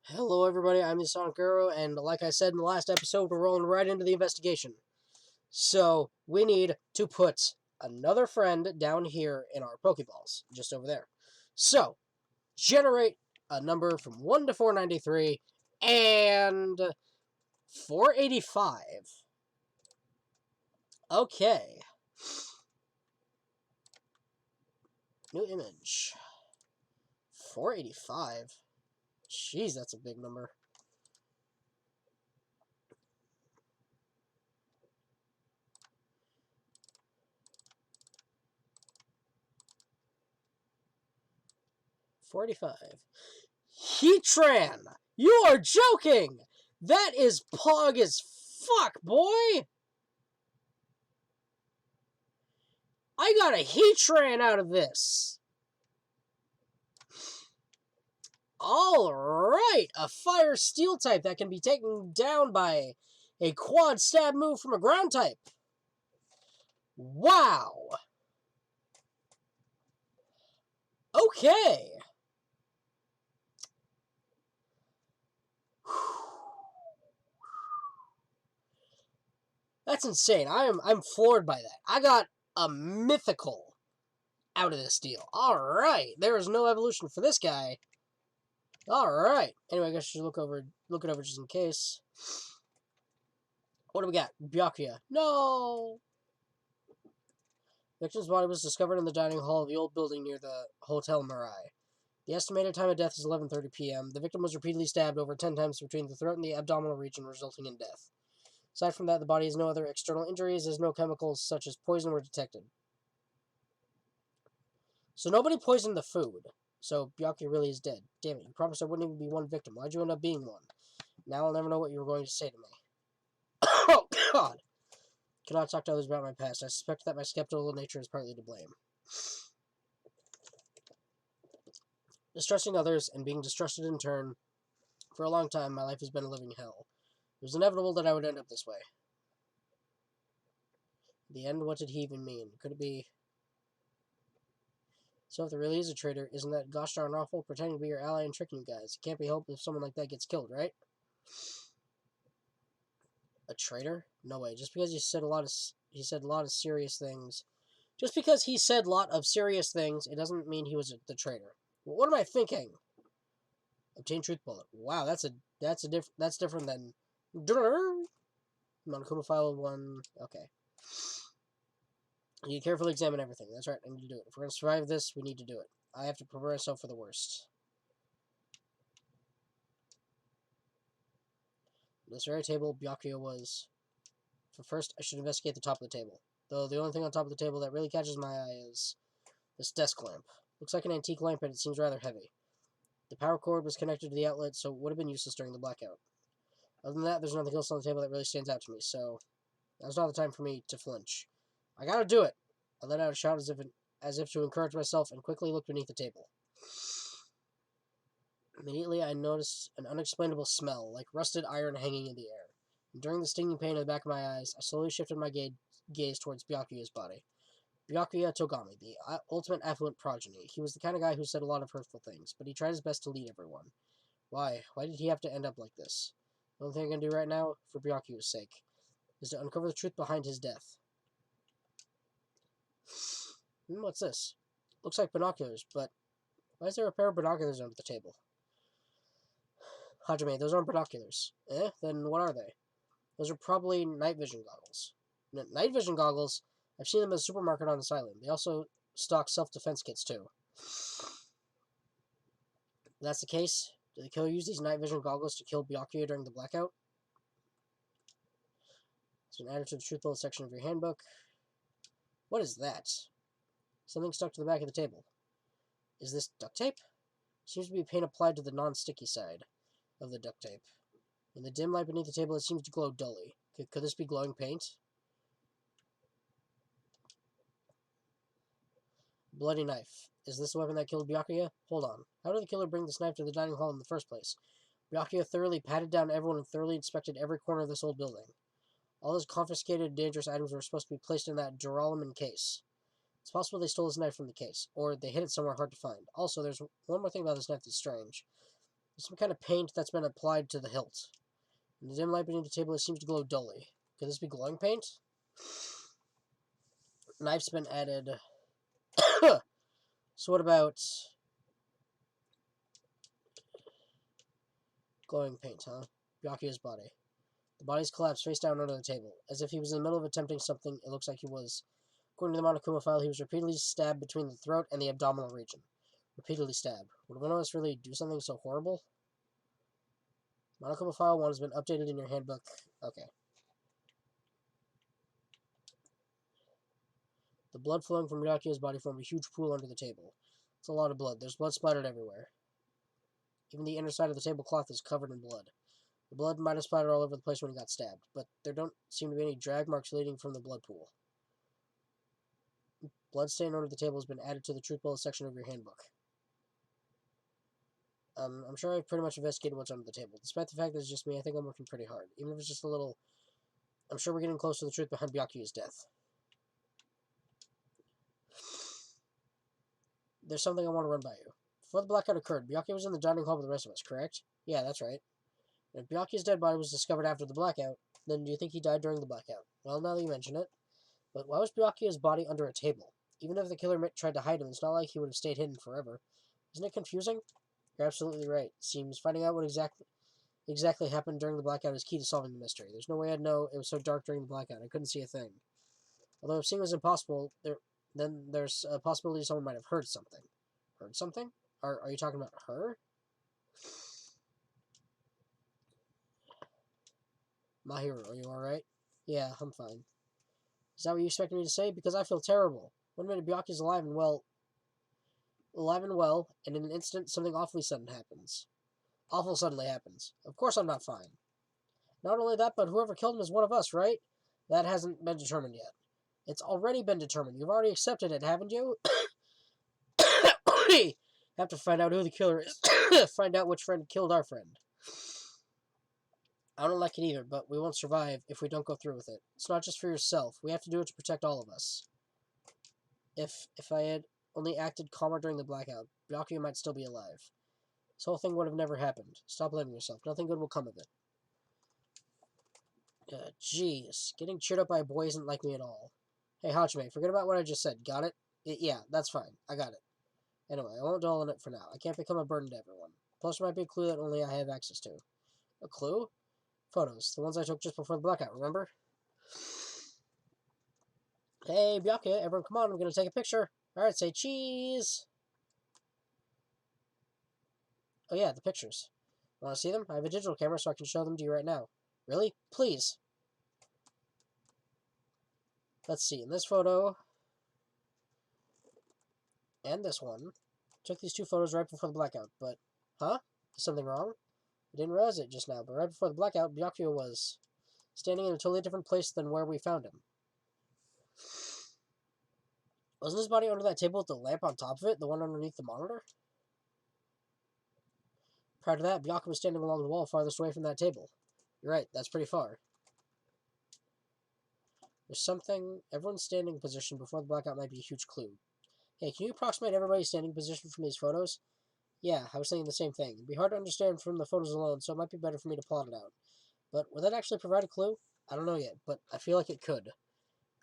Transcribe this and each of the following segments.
Hello, everybody. I'm the Sonic Guru, and like I said in the last episode, we're rolling right into the investigation. So, we need to put another friend down here in our Pokeballs, just over there. So, generate a number from 1 to 493 and 485. Okay. New image. 485. Jeez, that's a big number. $45. Heatran! You are joking! That is pog as fuck, boy! I got a Heatran out of this! Alright! A fire steel type that can be taken down by a quad stab move from a ground type. Wow! Okay! That's insane. I'm floored by that. I got a mythical out of this deal. Alright, there is no evolution for this guy. Alright. Anyway, I guess I should look it over just in case. What do we got? Byakuya. No! Victim's body was discovered in the dining hall of the old building near the Hotel Mirai. The estimated time of death is 11:30 p.m. The victim was repeatedly stabbed over 10 times between the throat and the abdominal region, resulting in death. Aside from that, the body has no other external injuries, as no chemicals such as poison were detected. So nobody poisoned the food. So Byakuya really is dead. Damn it, you promised there wouldn't even be one victim. Why'd you end up being one? Now I'll never know what you were going to say to me. Oh, God! Cannot talk to others about my past. I suspect that my skeptical nature is partly to blame. Distrusting others and being distrusted in turn, for a long time, my life has been a living hell. It was inevitable that I would end up this way. In the end, what did he even mean? Could it be... So if there really is a traitor, isn't that gosh darn awful? Pretending to be your ally and tricking you guys. It can't be helped if someone like that gets killed, right? A traitor? No way. Just because he said a lot of serious things. Just because he said a lot of serious things, it doesn't mean he was the traitor. Well, what am I thinking? Obtain truth bullet. Wow, that's different than Monokuma file 1. Okay. You carefully examine everything. That's right, I need to do it. If we're going to survive this, we need to do it. I have to prepare myself for the worst. This very table, Byakuya was... So first, I should investigate the top of the table. Though the only thing on top of the table that really catches my eye is this desk lamp. Looks like an antique lamp, and it seems rather heavy. The power cord was connected to the outlet, so it would have been useless during the blackout. Other than that, there's nothing else on the table that really stands out to me, so now's not the time for me to flinch. I gotta do it! I let out a shout as if to encourage myself, and quickly looked beneath the table. Immediately, I noticed an unexplainable smell, like rusted iron hanging in the air. And during the stinging pain in the back of my eyes, I slowly shifted my gaze towards Byakuya's body. Byakuya Togami, the ultimate affluent progeny. He was the kind of guy who said a lot of hurtful things, but he tried his best to lead everyone. Why? Why did he have to end up like this? The only thing I can do right now, for Byakuya's sake, is to uncover the truth behind his death. What's this? Looks like binoculars, but why is there a pair of binoculars under the table? Hajime, those aren't binoculars. Eh? Then what are they? Those are probably night vision goggles. Night vision goggles? I've seen them at the supermarket on this island. They also stock self-defense kits, too. If that's the case, did the killer use these night vision goggles to kill Byakuya during the blackout? It's been added to the truth bullet section of your handbook. What is that? Something stuck to the back of the table. Is this duct tape? Seems to be paint applied to the non-sticky side of the duct tape. In the dim light beneath the table, it seems to glow dully. Could this be glowing paint? Bloody knife. Is this the weapon that killed Byakuya? Hold on. How did the killer bring this knife to the dining hall in the first place? Byakuya thoroughly patted down everyone and thoroughly inspected every corner of this old building. All those confiscated dangerous items were supposed to be placed in that Duralumin case. It's possible they stole this knife from the case, or they hid it somewhere hard to find. Also, there's one more thing about this knife that's strange. There's some kind of paint that's been applied to the hilt. In the dim light beneath the table, it seems to glow dully. Could this be glowing paint? Knife's been added. So what about glowing paint, huh? Byakuya's body. The body's collapsed face down under the table. As if he was in the middle of attempting something, it looks like he was. According to the Monokuma file, he was repeatedly stabbed between the throat and the abdominal region. Repeatedly stabbed. Would one of us really do something so horrible? Monokuma file 1 has been updated in your handbook. Okay. The blood flowing from Byakuya's body formed a huge pool under the table. It's a lot of blood. There's blood splattered everywhere. Even the inner side of the tablecloth is covered in blood. The blood might have splattered all over the place when he got stabbed, but there don't seem to be any drag marks leading from the blood pool. Blood stain under the table has been added to the truth bullet section of your handbook. I'm sure I've pretty much investigated what's under the table. Despite the fact that it's just me, I think I'm working pretty hard. Even if it's just a little... I'm sure we're getting close to the truth behind Byakuya's death. There's something I want to run by you. Before the blackout occurred, Byakuya was in the dining hall with the rest of us, correct? Yeah, that's right. And if Byakuya's dead body was discovered after the blackout, then do you think he died during the blackout? Well, now that you mention it. But why was Byakuya's body under a table? Even if the killer tried to hide him, it's not like he would have stayed hidden forever. Isn't it confusing? You're absolutely right. Seems finding out what exactly happened during the blackout is key to solving the mystery. There's no way I'd know it was so dark during the blackout. I couldn't see a thing. Although if seeing was impossible, then there's a possibility someone might have heard something. Heard something? Are you talking about her? Mahiru, are you alright? Yeah, I'm fine. Is that what you expected me to say? Because I feel terrible. 1 minute Byakuya's alive and well, and in an instant, something awfully sudden happens. Awful suddenly happens. Of course I'm not fine. Not only that, but whoever killed him is one of us, right? That hasn't been determined yet. It's already been determined. You've already accepted it, haven't you? We have to find out who the killer is. Find out which friend killed our friend. I don't like it either, but we won't survive if we don't go through with it. It's not just for yourself. We have to do it to protect all of us. If I had only acted calmer during the blackout, Byakuya might still be alive. This whole thing would have never happened. Stop blaming yourself. Nothing good will come of it. Jeez. Getting cheered up by a boy isn't like me at all. Hey, Hachime, forget about what I just said. Got it? Yeah, that's fine. I got it. Anyway, I won't dwell on it for now. I can't become a burden to everyone. Plus, there might be a clue that only I have access to. A clue? Photos. The ones I took just before the blackout, remember? Hey, Byakuya, everyone come on, I'm gonna take a picture. Alright, say cheese! Oh yeah, the pictures. Want to see them? I have a digital camera so I can show them to you right now. Really? Please! Let's see, in this photo... and this one... took these 2 photos right before the blackout, but... Huh? Is something wrong? I didn't realize it just now, but right before the blackout, Byakuya was... standing in a totally different place than where we found him. Wasn't his body under that table with the lamp on top of it? The one underneath the monitor? Prior to that, Byakuya was standing along the wall farthest away from that table. You're right, that's pretty far. There's something... everyone's standing position before the blackout might be a huge clue. Hey, can you approximate everybody's standing position from these photos? Yeah, I was thinking the same thing. It'd be hard to understand from the photos alone, so it might be better for me to plot it out. But would that actually provide a clue? I don't know yet, but I feel like it could.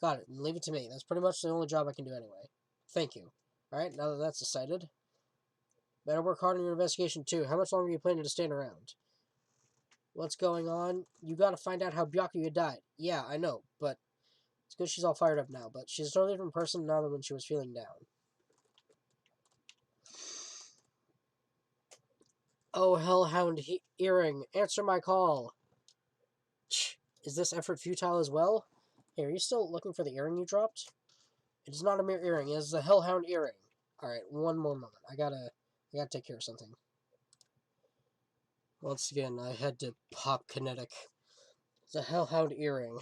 Got it, and leave it to me. That's pretty much the only job I can do anyway. Thank you. Alright, now that that's decided. Better work hard on your investigation, too. How much longer are you planning to stand around? What's going on? You gotta find out how Byakuya died. Yeah, I know, but... it's good she's all fired up now, but she's a totally different person now than when she was feeling down. Oh, Hellhound Earring, answer my call. Is this effort futile as well? Hey, are you still looking for the earring you dropped? It is not a mere earring, it is a Hellhound Earring. Alright, one more moment. I gotta take care of something. Once again, I had to pop kinetic. It's a Hellhound Earring.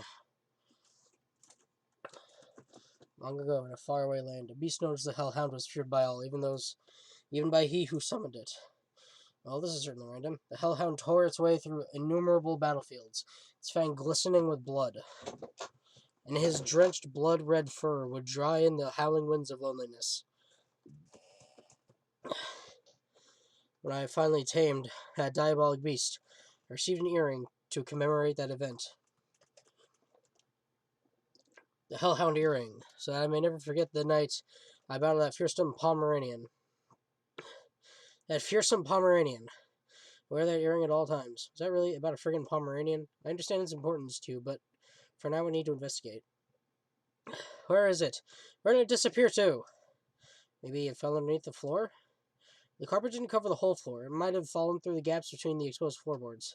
Long ago, in a faraway land, a beast known as the Hellhound was feared by all, even by he who summoned it. Well, this is certainly random. The Hellhound tore its way through innumerable battlefields, its fang glistening with blood. And his drenched blood-red fur would dry in the howling winds of loneliness. When I finally tamed that diabolic beast, I received an earring to commemorate that event. The Hellhound earring, so that I may never forget the night I battled that fearsome Pomeranian. That fearsome Pomeranian. Wear that earring at all times. Is that really about a friggin' Pomeranian? I understand its importance to you, but for now we need to investigate. Where is it? Where did it disappear to? Maybe it fell underneath the floor? The carpet didn't cover the whole floor. It might have fallen through the gaps between the exposed floorboards.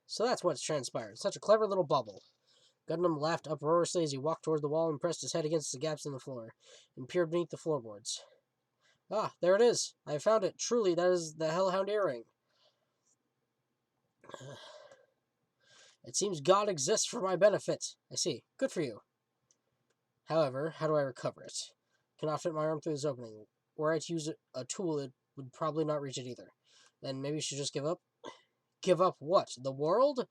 So that's what's transpired. Such a clever little bubble. Gundam laughed uproariously as he walked toward the wall and pressed his head against the gaps in the floor, and peered beneath the floorboards. Ah, there it is. I found it. Truly, that is the Hellhound earring. It seems God exists for my benefit. I see. Good for you. However, how do I recover it? Cannot fit my arm through this opening. Were I to use a tool, it would probably not reach it either. Then maybe you should just give up? Give up what? The world?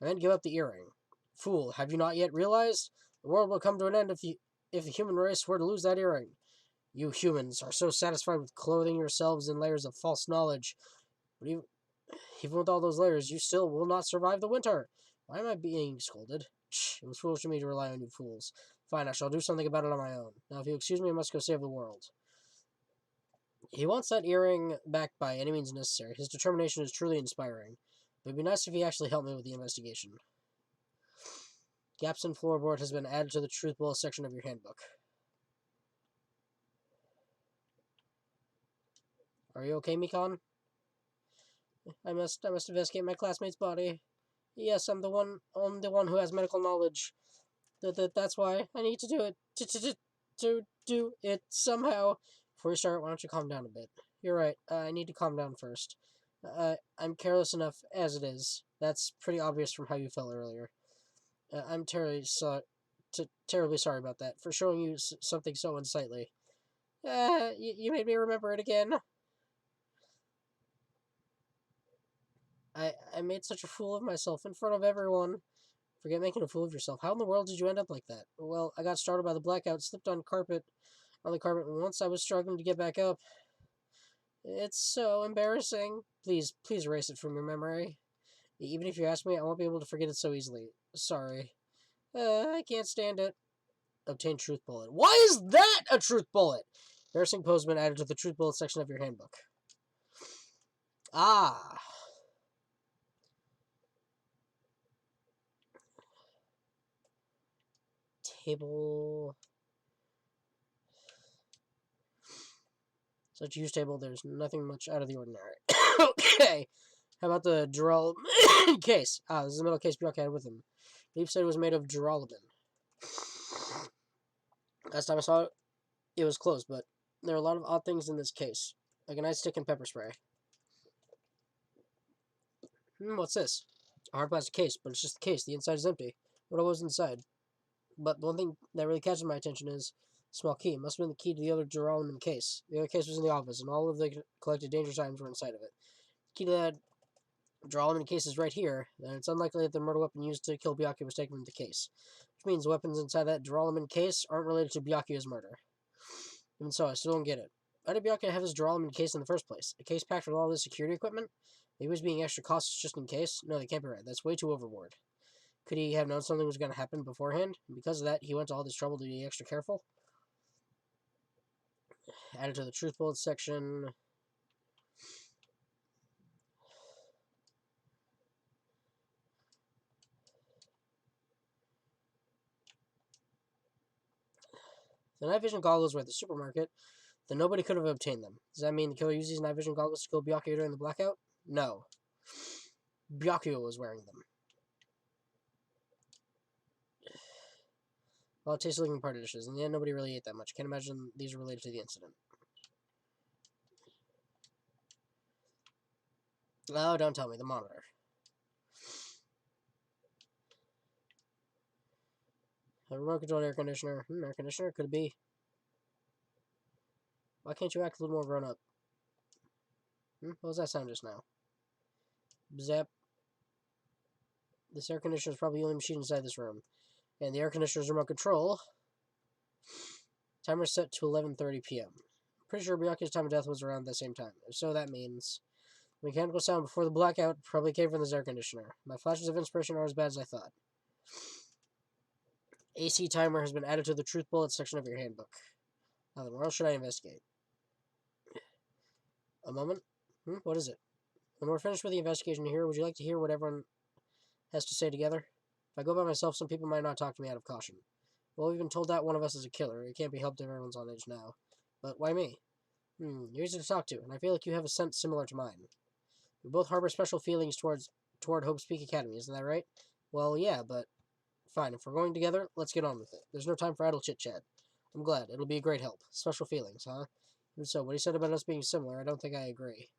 I meant give up the earring. Fool, have you not yet realized? The world will come to an end if the human race were to lose that earring. You humans are so satisfied with clothing yourselves in layers of false knowledge. But even with all those layers, you still will not survive the winter. Why am I being scolded? It was foolish of me to rely on you fools. Fine, I shall do something about it on my own. Now, if you excuse me, I must go save the world. He wants that earring back by any means necessary. His determination is truly inspiring. But it'd be nice if he actually helped me with the investigation. Gaps in floorboard has been added to the truth bullet section of your handbook. Are you okay, Mikon? I must investigate my classmate's body. Yes, I'm the one who has medical knowledge. That's why I need to do it. To do it somehow. Before we start, why don't you calm down a bit? You're right. I need to calm down first. I'm careless enough as it is. That's pretty obvious from how you felt earlier. I'm terribly sorry about that, for showing you something so unsightly. You made me remember it again. I made such a fool of myself in front of everyone. Forget making a fool of yourself. How in the world did you end up like that? Well, I got startled by the blackout, slipped on the carpet, and once I was struggling to get back up. It's so embarrassing. Please erase it from your memory. Even if you ask me, I won't be able to forget it so easily. Sorry. I can't stand it. Obtain truth bullet. Why is that a truth bullet? Embarrassing postman added to the truth bullet section of your handbook. Ah. Table. Such a huge table, there's nothing much out of the ordinary. Okay. How about the Dural case? Ah, this is the metal case Bjork had with him. Leaf said it was made of duraludin. Last time I saw it, it was closed, but there are a lot of odd things in this case. Like a nightstick and pepper spray. What's this? A hard plastic case, but it's just the case. The inside is empty. What was inside? But the one thing that really catches my attention is a small key. It must have been the key to the other Duraludin case. The other case was in the office, and all of the collected dangerous items were inside of it. The key to that Duraludin case is right here, and it's unlikely that the murder weapon used to kill Byakuya was taken from the case. Which means the weapons inside that Duraludin case aren't related to Byakuya's murder. Even so, I still don't get it. Why did Byakuya have his Duraludin case in the first place? A case packed with all this security equipment? Maybe he was being extra cautious just in case? No, they can't be right. That's way too overboard. Could he have known something was going to happen beforehand? And because of that, he went to all this trouble to be extra careful? Added to the truth bullet section. The night vision goggles were at the supermarket, then nobody could have obtained them. Does that mean the killer used these night vision goggles to kill Byakuya during the blackout? No. Byakuya was wearing them. Well, tasty looking party dishes. In the end, nobody really ate that much. Can't imagine these are related to the incident. Oh, don't tell me. The monitor. A remote controlled air conditioner. Air conditioner? Could it be? Why can't you act a little more grown up? What was that sound just now? Zap. This air conditioner is probably the only machine inside this room. And the air conditioner's remote control. Timer set to 11:30 p.m. pretty sure Byakuya's time of death was around the same time. If so, that means the mechanical sound before the blackout probably came from this air conditioner. My flashes of inspiration are as bad as I thought. AC timer has been added to the truth bullet section of your handbook. Now then, where else should I investigate? A moment? What is it? When we're finished with the investigation here, would you like to hear what everyone has to say together? If I go by myself, some people might not talk to me out of caution. Well, we've been told that one of us is a killer. It can't be helped if everyone's on edge now. But why me? You're easy to talk to, and I feel like you have a sense similar to mine. We both harbor special feelings toward Hope's Peak Academy, isn't that right? Well, yeah, but fine. If we're going together, let's get on with it. There's no time for idle chit-chat. I'm glad. It'll be a great help. Special feelings, huh? And so, what he said about us being similar, I don't think I agree.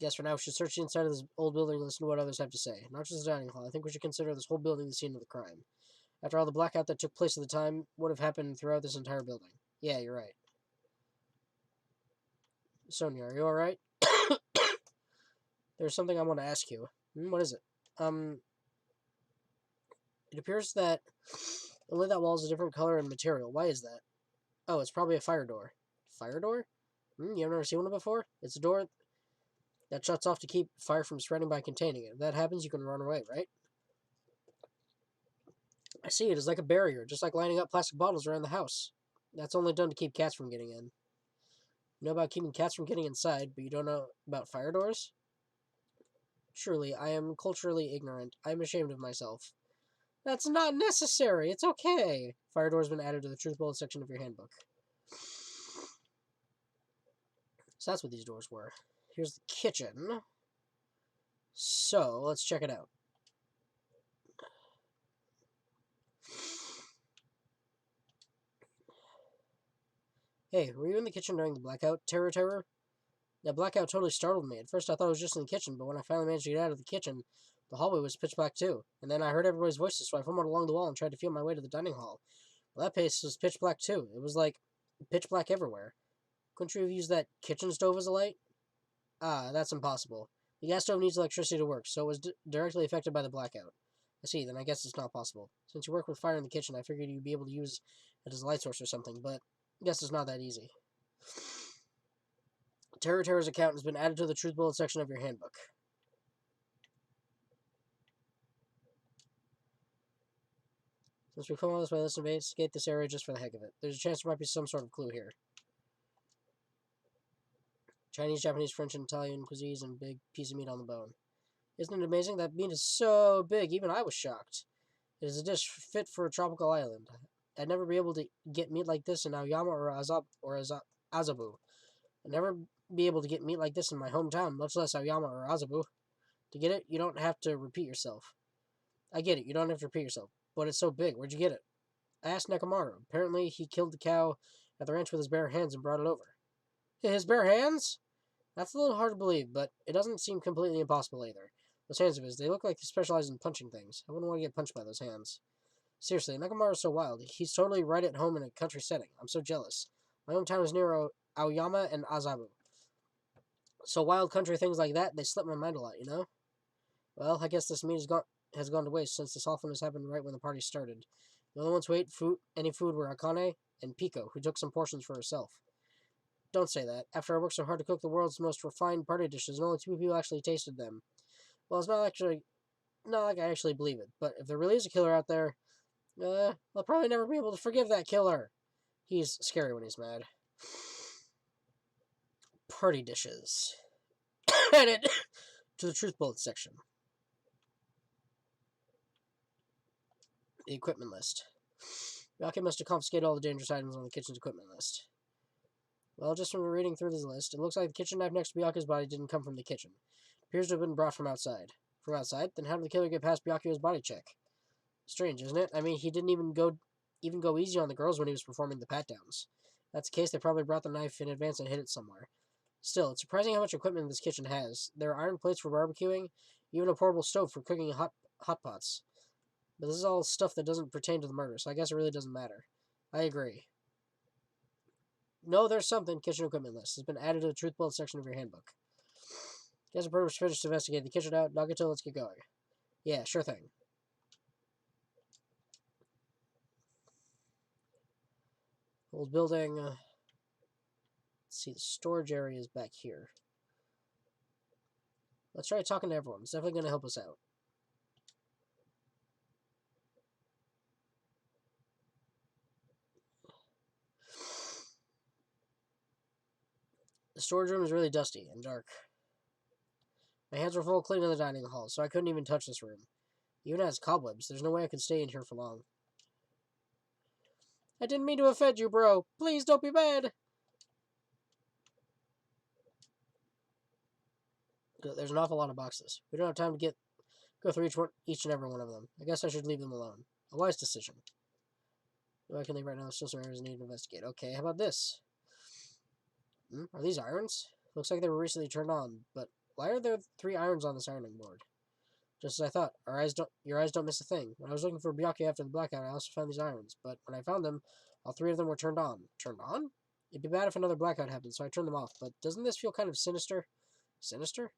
Guess for now we should search the inside of this old building and listen to what others have to say. Not just the dining hall. I think we should consider this whole building the scene of the crime. After all, the blackout that took place at the time would have happened throughout this entire building. Yeah, you're right. Sonia, are you alright? There's something I want to ask you. What is it? It appears that only that wall is a different color and material. Why is that? Oh, it's probably a fire door. Fire door? You've never seen one before? It's a door that shuts off to keep fire from spreading by containing it. If that happens, you can run away, right? I see, it is like a barrier, just like lining up plastic bottles around the house. That's only done to keep cats from getting in. You know about keeping cats from getting inside, but you don't know about fire doors? Surely, I am culturally ignorant. I am ashamed of myself. That's not necessary. It's okay. Fire door's been added to the truth bullet section of your handbook. So that's what these doors were. Here's the kitchen. So, let's check it out. Hey, were you in the kitchen during the blackout, Terror? That blackout totally startled me. At first I thought I was just in the kitchen, but when I finally managed to get out of the kitchen, the hallway was pitch black too. And then I heard everybody's voices, so I fumbled along the wall and tried to feel my way to the dining hall. Well, that place was pitch black too. It was like pitch black everywhere. Couldn't you have used that kitchen stove as a light? Ah, that's impossible. The gas stove needs electricity to work, so it was directly affected by the blackout. I see, then I guess it's not possible. Since you work with fire in the kitchen, I figured you'd be able to use it as a light source or something, but I guess it's not that easy. Terror's account has been added to the truth bullet section of your handbook. Since we've come all this way, let's investigate this area just for the heck of it. There's a chance there might be some sort of clue here. Chinese, Japanese, French, and Italian cuisines and big piece of meat on the bone. Isn't it amazing? That meat is so big, even I was shocked. It is a dish fit for a tropical island. I'd never be able to get meat like this in Aoyama or Azabu. I'd never be able to get meat like this in my hometown, much less Aoyama or Azabu. To get it, you don't have to repeat yourself. I get it, you don't have to repeat yourself, but it's so big. Where'd you get it? I asked Nekamaru. Apparently, he killed the cow at the ranch with his bare hands and brought it over. His bare hands? That's a little hard to believe, but it doesn't seem completely impossible either. Those hands of his, they look like they specialize in punching things. I wouldn't want to get punched by those hands. Seriously, Nekamaru's so wild. He's totally right at home in a country setting. I'm so jealous. My hometown is near Aoyama and Azabu. So wild country things like that, they slip my mind a lot, you know? Well, I guess this meat has gone to waste since this awfulness happened right when the party started. The only ones who ate any food were Akane and Pico, who took some portions for herself. Don't say that. After I worked so hard to cook the world's most refined party dishes, and only 2 people actually tasted them. Well, it's not like I actually believe it, but if there really is a killer out there, I'll probably never be able to forgive that killer. He's scary when he's mad. Party dishes. Added to the truth bullet section. The equipment list. Yake must have confiscated all the dangerous items on the kitchen's equipment list. Well, just from reading through this list, it looks like the kitchen knife next to Byakuya's body didn't come from the kitchen. It appears to have been brought from outside. From outside? Then how did the killer get past Byakuya's body check? Strange, isn't it? I mean, he didn't even go easy on the girls when he was performing the pat-downs. If that's the case, they probably brought the knife in advance and hid it somewhere. Still, it's surprising how much equipment this kitchen has. There are iron plates for barbecuing, even a portable stove for cooking hot pots. But this is all stuff that doesn't pertain to the murder, so I guess it really doesn't matter. I agree. No, there's something. Kitchen equipment list has been added to the truth bullet section of your handbook. Guess the purpose finished to investigate the kitchen out. Nagato, let's get going. Yeah, sure thing. Old building. Let's see, the storage area is back here. Let's try talking to everyone. It's definitely going to help us out. The storage room is really dusty and dark. My hands were full of cleaning the dining hall, so I couldn't even touch this room. Even as cobwebs, there's no way I could stay in here for long. I didn't mean to offend you, bro. Please don't be mad. There's an awful lot of boxes. We don't have time to go through each and every one of them. I guess I should leave them alone. A wise decision. No, I can leave right now. There's still some areas I need to investigate. Okay, how about this? Are these irons? Looks like they were recently turned on, but why are there 3 irons on this ironing board? Just as I thought, your eyes don't miss a thing. When I was looking for Byakuya after the blackout, I also found these irons, but when I found them, all 3 of them were turned on. Turned on? It'd be bad if another blackout happened, so I turned them off, but doesn't this feel kind of sinister? Sinister?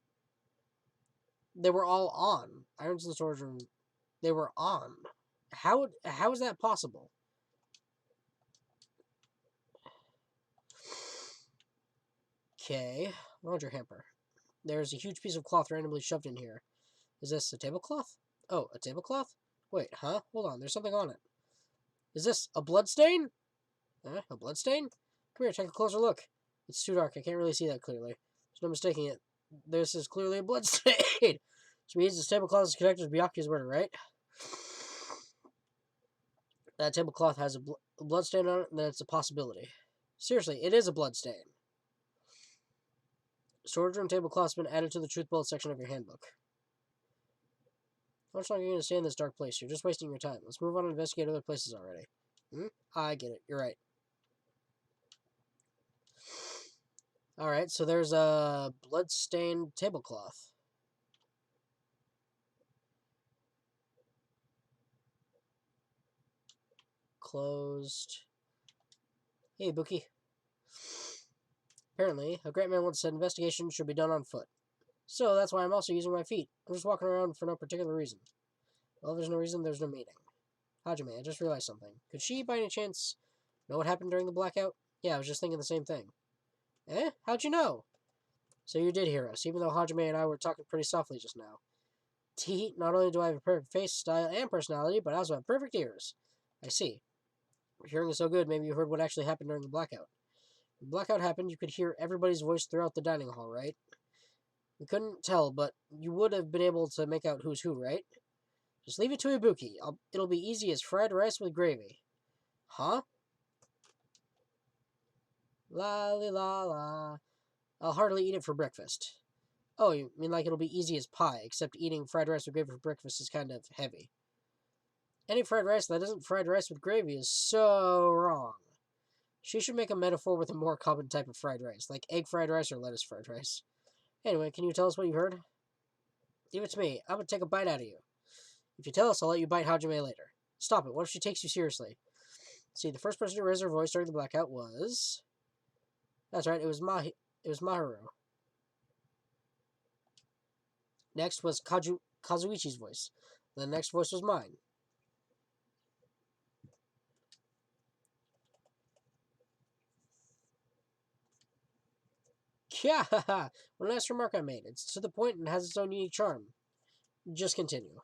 They were all on. Irons in the storage room. They were on. How is that possible? Okay. Laundry hamper. There's a huge piece of cloth randomly shoved in here. Is this a tablecloth? Oh, a tablecloth? Wait, huh? Hold on, there's something on it. Is this a blood stain? A blood stain? Come here, take a closer look. It's too dark, I can't really see that clearly. There's no mistaking it. This is clearly a blood stain. Which means this tablecloth is connected to Byakuya's murder, right? That tablecloth has a blood stain on it, then it's a possibility. Seriously, it is a blood stain. Storage room tablecloth's been added to the truth bullet section of your handbook. How much longer are you going to stay in this dark place? You're just wasting your time. Let's move on and investigate other places already. I get it. You're right. Alright, so there's a blood-stained tablecloth. Closed. Hey, Buki. Apparently, a great man once said investigation should be done on foot. So that's why I'm also using my feet. I'm just walking around for no particular reason. Well, there's no reason, there's no meaning. Hajime, I just realized something. Could she, by any chance, know what happened during the blackout? Yeah, I was just thinking the same thing. Eh? How'd you know? So you did hear us, even though Hajime and I were talking pretty softly just now. Tee, not only do I have a perfect face, style, and personality, but I also have perfect ears. I see. Your hearing is so good, maybe you heard what actually happened during the blackout. When the blackout happened, you could hear everybody's voice throughout the dining hall, right? We couldn't tell, but you would have been able to make out who's who, right? Just leave it to Ibuki. It'll be easy as fried rice with gravy. Huh? La li la la. I'll hardly eat it for breakfast. Oh, you mean like it'll be easy as pie, except eating fried rice with gravy for breakfast is kind of heavy. Any fried rice that isn't fried rice with gravy is so wrong. She should make a metaphor with a more common type of fried rice, like egg fried rice or lettuce fried rice. Anyway, can you tell us what you heard? Give it to me. I'm gonna take a bite out of you. If you tell us, I'll let you bite Hajime later. Stop it. What if she takes you seriously? See, the first person to raise her voice during the blackout was... That's right, it was Maharu. Next was Kazuichi's voice. The next voice was mine. Yeah, what a nice remark I made. It's to the point and has its own unique charm. Just continue.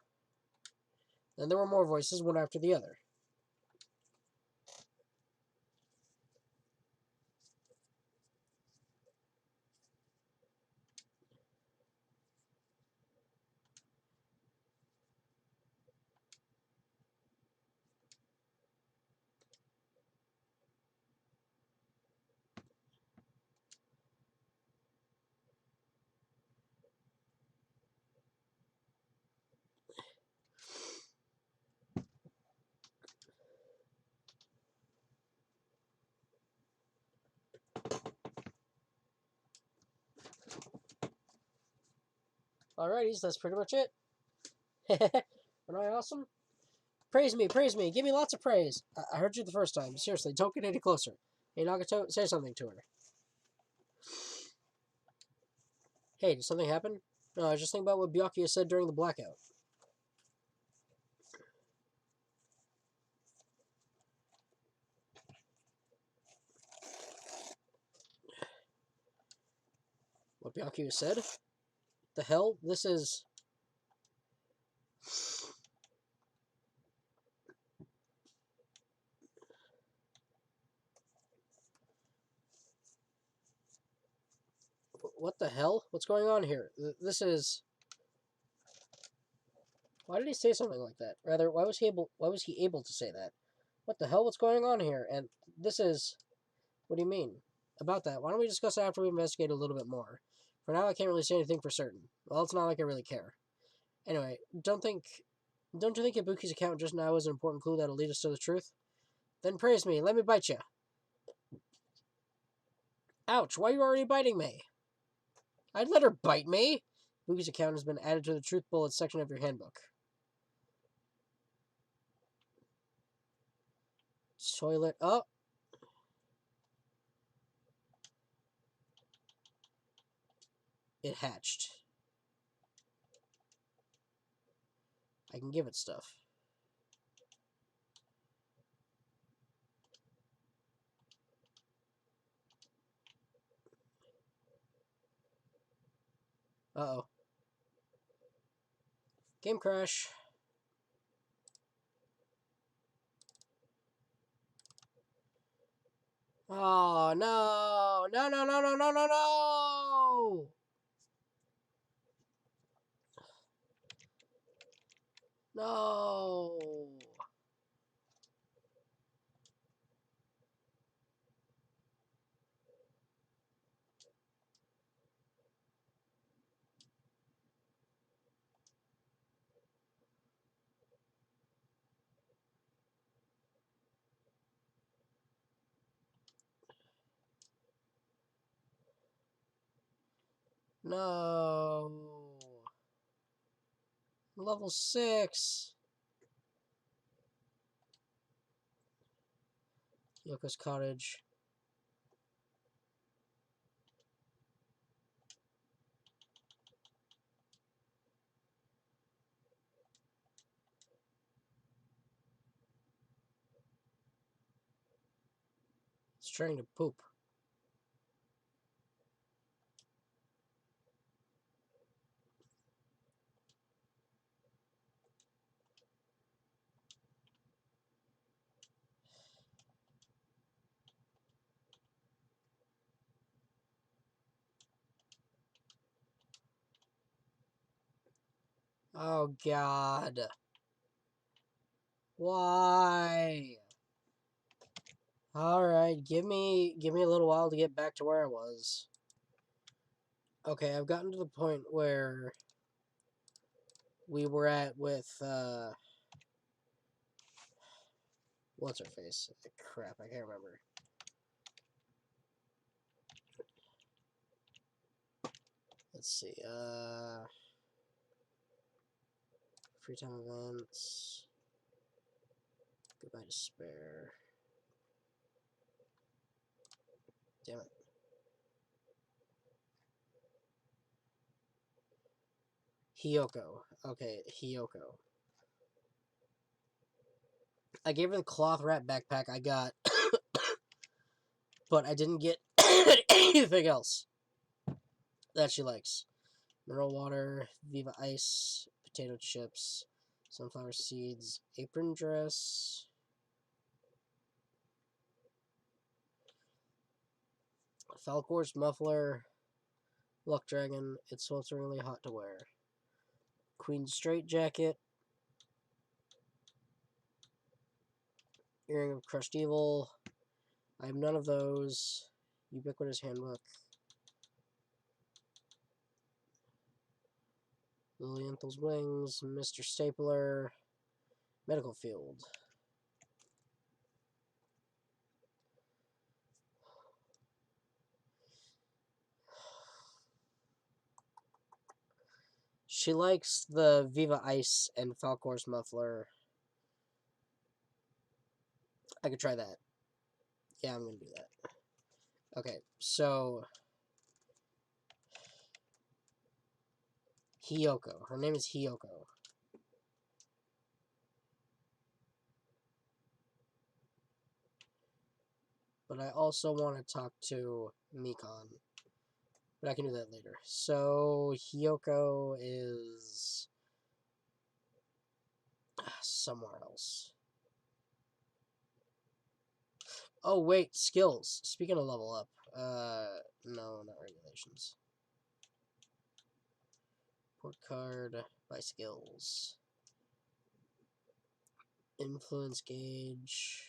Then there were more voices, one after the other. Alrighty, so that's pretty much it. Am I awesome? Praise me, give me lots of praise. I heard you the first time. Seriously, don't get any closer. Hey, Nagato, say something to her. Hey, did something happen? No, I was just thinking about what Byakuya said during the blackout. What Byakuya said? The hell? This is... What the hell? What's going on here? This is... Why did he say something like that? Rather, why was he able to say that? What the hell? What's going on here? And this is... What do you mean? About that, why don't we discuss it after we investigate a little bit more? For now, I can't really say anything for certain. Well, it's not like I really care. Anyway, don't you think Ibuki's account just now is an important clue that'll lead us to the truth? Then praise me. Let me bite you. Ouch! Why are you already biting me? I'd let her bite me. Ibuki's account has been added to the truth bullets section of your handbook. Toilet up. It hatched. I can give it stuff. Uh-oh. Game crash. Oh, no. No, no, no, no, no, no, no. No. No. Level 6. Yoko's cottage. It's trying to poop. Oh God. Why? Alright, give me a little while to get back to where I was. Okay, I've gotten to the point where we were at with what's her face? Crap, I can't remember. Let's see, free time events. Goodbye despair. Damn it. Hiyoko. Okay, Hiyoko. I gave her the cloth wrap backpack I got, but I didn't get anything else that she likes. Mineral water, Viva Ice, potato chips, sunflower seeds, apron dress, Falcor's muffler, Luck Dragon, it's swelteringly hot to wear. Queen's straight jacket, Earring of Crushed Evil, I have none of those. Ubiquitous handbook. Lilienthal's wings, Mr. Stapler, medical field. She likes the Viva Ice and Falcor's muffler. I could try that. Yeah, I'm gonna do that. Okay, so Hiyoko. Her name is Hiyoko. But I also want to talk to Mikon. But I can do that later. So, Hyoko is somewhere else. Oh, wait, skills. Speaking of level up, no, not regulations. Port card by skills. Influence gauge.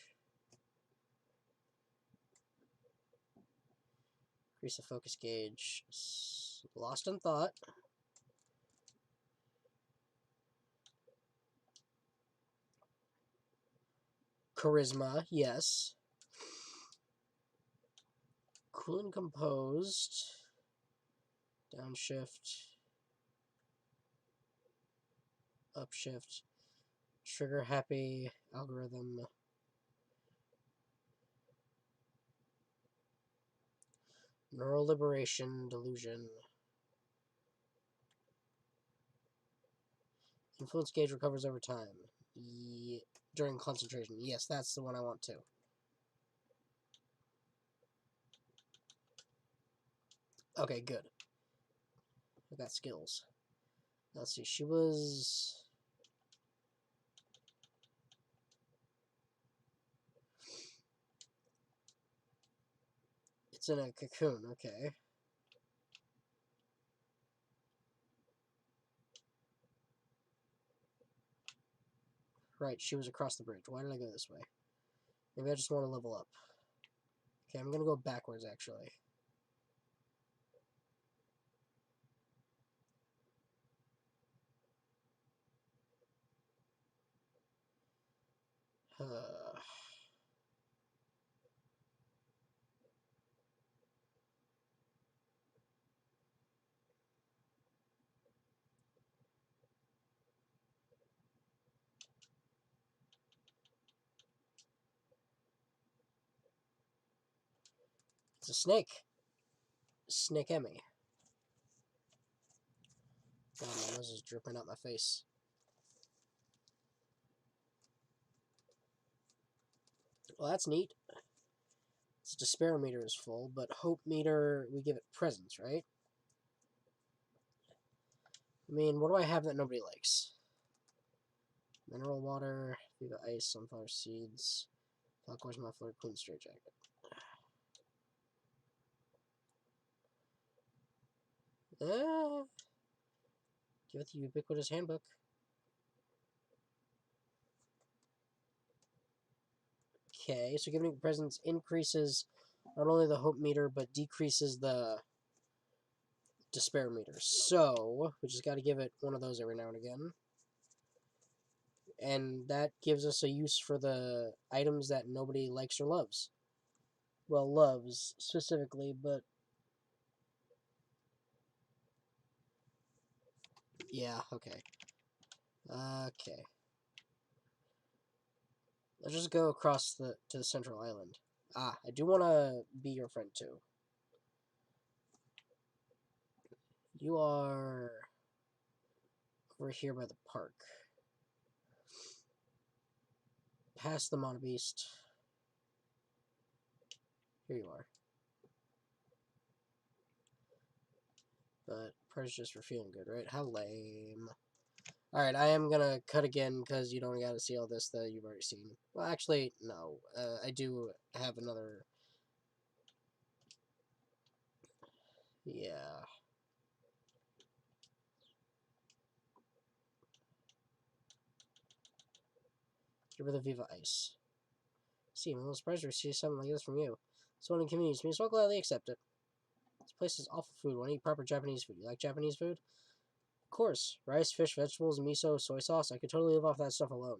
Increase the focus gauge. Lost in thought. Charisma, yes. Cool and composed. Downshift. Upshift. Trigger happy. Algorithm. Neural liberation. Delusion. Influence gauge recovers over time. During concentration. Yes, that's the one I want to. Okay, good. I got skills. Let's see. She was... It's in a cocoon. Okay. Right, she was across the bridge. Why did I go this way? Maybe I just want to level up. Okay, I'm going to go backwards, actually. It's a snake. Snake Emmy. God, my nose is dripping out my face. Well, that's neat. Its despair meter is full, but hope meter, we give it presents, right? I mean, what do I have that nobody likes? Mineral water, Viva Ice, sunflower seeds, Falcor's muffler, clean straight jacket. Give it the ubiquitous handbook. Okay, so giving presents increases not only the hope meter, but decreases the despair meter. So, we just got to give it one of those every now and again. And that gives us a use for the items that nobody likes or loves. Well, loves, specifically, but... Yeah, okay. Okay. Let's just go across to the central island. Ah, I do want to be your friend, too. You are over here by the park. Past the Mono Beast. Here you are. But price just for feeling good, right? How lame. Alright, I am gonna cut again because you don't gotta see all this that you've already seen. Well, actually, no. I do have another... Yeah. Get rid of Viva Ice. See, I'm a little surprised to receive something like this from you. This one inconveniences me, so I'll gladly accept it. This place is awful food. Want to eat proper Japanese food? You like Japanese food? Of course. Rice, fish, vegetables, miso, soy sauce. I could totally live off that stuff alone.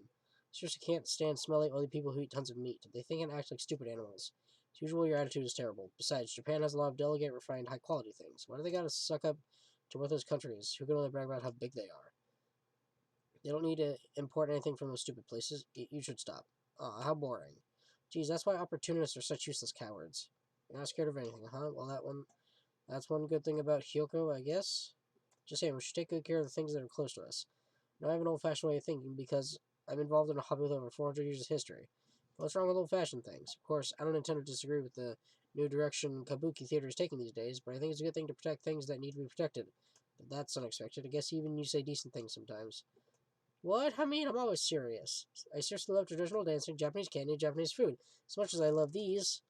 Seriously can't stand smelly, oily people who eat tons of meat. They think and act like stupid animals. As usual, your attitude is terrible. Besides, Japan has a lot of delicate, refined, high-quality things. Why do they gotta suck up to what those countries who can only brag about how big they are? They don't need to import anything from those stupid places. You should stop. Aw, how boring. Geez, that's why opportunists are such useless cowards. You're not scared of anything, huh? Well, that's one good thing about Hyoko, I guess. Just saying, we should take good care of the things that are close to us. Now, I have an old-fashioned way of thinking because I'm involved in a hobby with over 400 years of history. What's wrong with old-fashioned things? Of course, I don't intend to disagree with the new direction Kabuki theater is taking these days, but I think it's a good thing to protect things that need to be protected. But that's unexpected. I guess even you say decent things sometimes. What? I mean, I'm always serious. I seriously love traditional dancing, Japanese candy, and Japanese food. As much as I love these,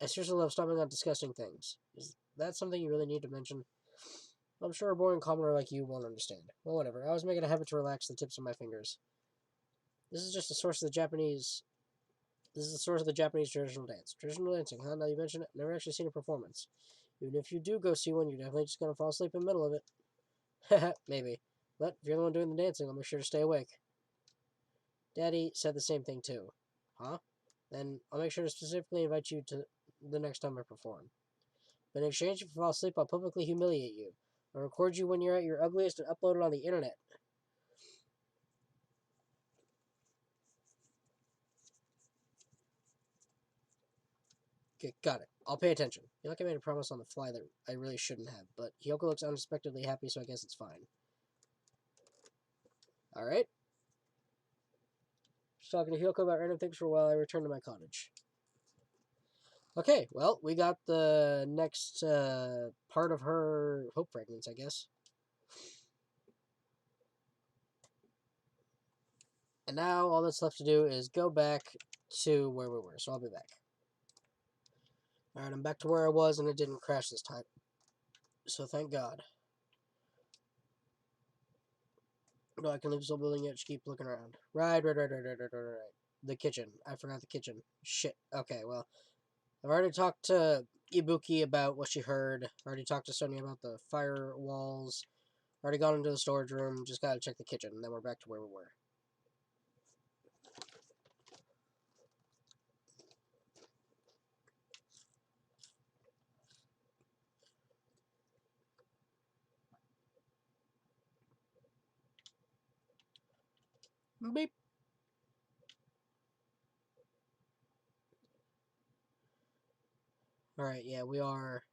I seriously love stopping on disgusting things. Is that something you really need to mention? I'm sure a boring commoner like you won't understand. Well, whatever. I was making a habit to relax the tips of my fingers. This is just a source of the Japanese. This is the source of the Japanese traditional dance. Traditional dancing, huh? Now you mention it. Never actually seen a performance. Even if you do go see one, you're definitely just gonna fall asleep in the middle of it. Haha, maybe. But if you're the one doing the dancing, I'll make sure to stay awake. Daddy said the same thing too. Huh? Then I'll make sure to specifically invite you to the next time I perform. But in exchange, if you fall asleep, I'll publicly humiliate you. I'll record you when you're at your ugliest and upload it on the internet. Okay, got it. I'll pay attention. I feel like I made a promise on the fly that I really shouldn't have, but Hyoko looks unexpectedly happy, so I guess it's fine. Alright. Just talking to Hyoko about random things for a while, I return to my cottage. Okay, well, we got the next part of her hope fragments, I guess. And now all that's left to do is go back to where we were, so I'll be back. Alright, I'm back to where I was, and it didn't crash this time. So thank God. No, I can leave this whole building yet, just keep looking around. Right. The kitchen. I forgot the kitchen. Shit. Okay, well, I've already talked to Ibuki about what she heard. Already talked to Sonia about the firewalls. Already gone into the storage room. Just gotta check the kitchen, and then we're back to where we were. Beep. Alright, yeah, we are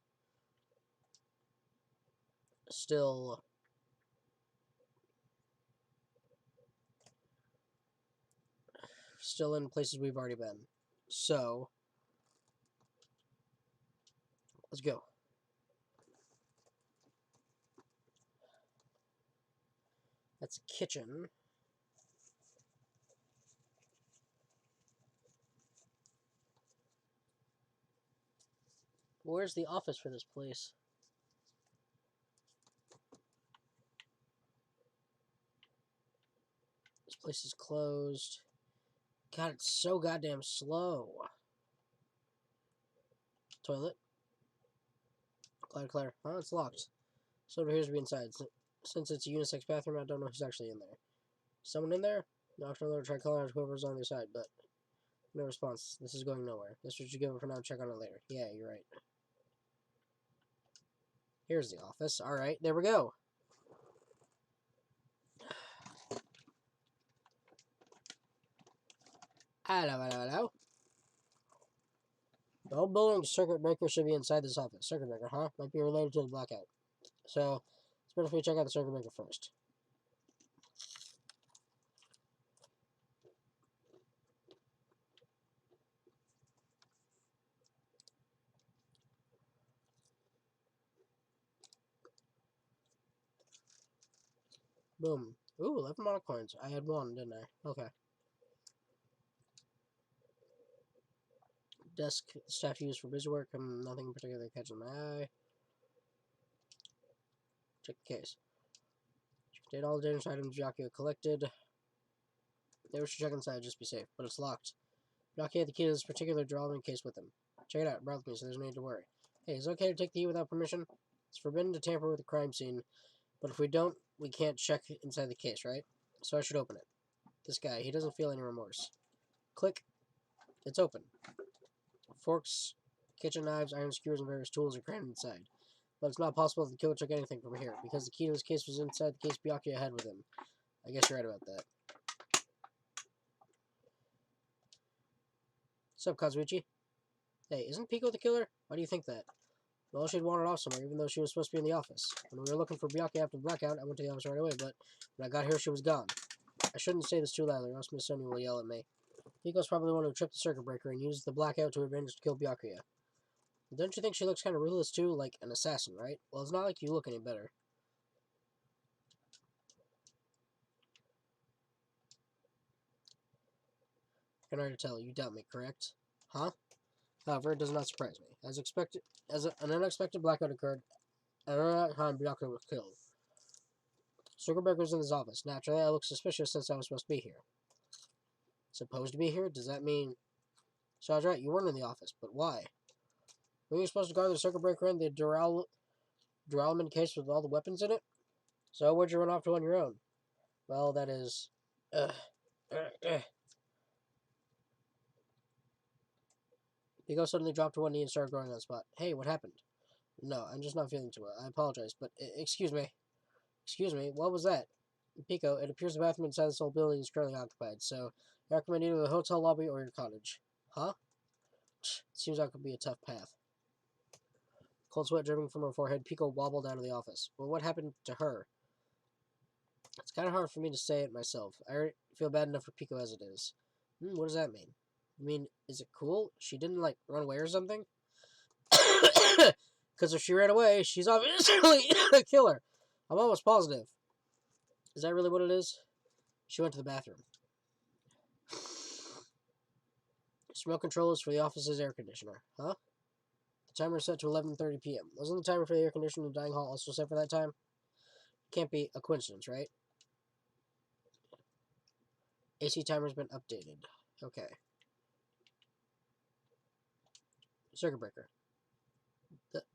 still in places we've already been. So, let's go. That's kitchen. Where's the office for this place? This place is closed. God, it's so goddamn slow. Toilet. Claire. Oh, it's locked. So over here's to be inside. Since it's a unisex bathroom, I don't know who's actually in there. Someone in there? Knocked on the door, tried calling out whoever's on the other side, but no response. This is going nowhere. This should give it for now and check on it later. Yeah, you're right. Here's the office. Alright, there we go. Hello. The whole building's circuit breaker should be inside this office. Circuit breaker, huh? Might be related to the blackout. So, it's better if we check out the circuit breaker first. Boom. Ooh, 11 mono coins. I had one, didn't I? Okay. Desk staff used for busy work. Nothing in particular catches my eye. Check the case. Contain all the dangerous items Byakuya collected. They should check inside, just be safe. But it's locked. Byakuya had the key to this particular drawing case with him. Check it out. Brought with me, so there's no need to worry. Hey, is it okay to take the key without permission? It's forbidden to tamper with a crime scene, but if we don't, we can't check inside the case, right? So I should open it. This guy, he doesn't feel any remorse. Click. It's open. Forks, kitchen knives, iron skewers, and various tools are crammed inside. But it's not possible that the killer took anything from here, because the key to this case was inside the case Byakuya had with him. I guess you're right about that. What's up, Kazuichi? Hey, isn't Pico the killer? Why do you think that? Well, she'd wandered off somewhere, even though she was supposed to be in the office. When we were looking for Byakuya after the blackout, I went to the office right away, but when I got here, she was gone. I shouldn't say this too loudly, or else Miss Sonia will yell at me. Pico's probably the one who tripped the circuit breaker and used the blackout to avenge to kill Byakuya. Don't you think she looks kind of ruthless too, like an assassin, right? Well, it's not like you look any better. I can already tell, you doubt me, correct? Huh? However, it does not surprise me. As expected, an unexpected blackout occurred, and around that time, Bianca was killed. Zuckerberg was in his office. Naturally, I looked suspicious since I was supposed to be here. Supposed to be here? Does that mean... So I was right, you weren't in the office, but why? Were you supposed to guard the circuit breaker and the duralumin case with all the weapons in it? So where'd you run off to on your own? Well, that is... Uh, Pico suddenly dropped to one knee and started growing on the spot. Hey, what happened? No, I'm just not feeling too well. I apologize, but... excuse me. Excuse me, what was that? Pico, it appears the bathroom inside this old building is currently occupied, so I recommend either the hotel lobby or your cottage. Huh? Seems like it could be a tough path. Cold sweat dripping from her forehead, Pico wobbled out of the office. Well, what happened to her? It's kind of hard for me to say it myself. I already feel bad enough for Pico as it is. What does that mean? I mean, is it cool? She didn't, like, run away or something? Because if she ran away, she's obviously a killer. I'm almost positive. Is that really what it is? She went to the bathroom. Smoke controllers for the office's air conditioner. Huh? The timer is set to 11:30 p.m. Wasn't the timer for the air conditioner in the dining hall also set for that time? Can't be a coincidence, right? AC timer's been updated. Okay. Circuit breaker.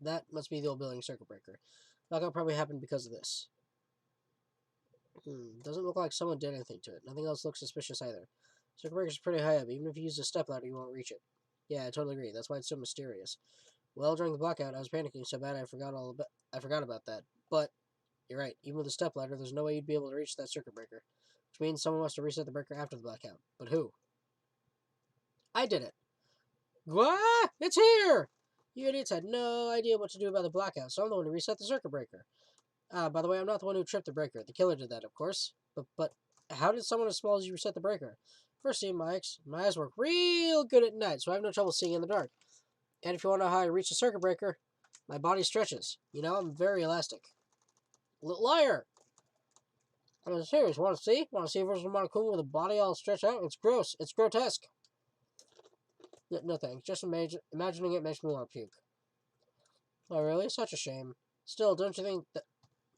That must be the old building circuit breaker. Blackout probably happened because of this. Doesn't look like someone did anything to it. Nothing else looks suspicious either. Circuit breaker's pretty high up. Even if you use a stepladder, you won't reach it. Yeah, I totally agree. That's why it's so mysterious. Well, during the blackout, I was panicking so bad I forgot about that. But you're right. Even with a stepladder, there's no way you'd be able to reach that circuit breaker, which means someone must have reset the breaker after the blackout. But who? I did it. What? It's here! You idiots had no idea what to do about the blackout, so I'm the one who reset the circuit breaker. By the way, I'm not the one who tripped the breaker. The killer did that, of course. But how did someone as small as you reset the breaker? Firstly, my eyes work real good at night, so I have no trouble seeing in the dark. And if you want to know how I reach the circuit breaker, my body stretches. You know, I'm very elastic. Liar! I'm serious. Want to see? Want to see a version of Monokuma with a body all stretched out? It's gross. It's grotesque. No thanks. Just imagining it makes me want to puke. Oh, really? Such a shame. Still, don't you think that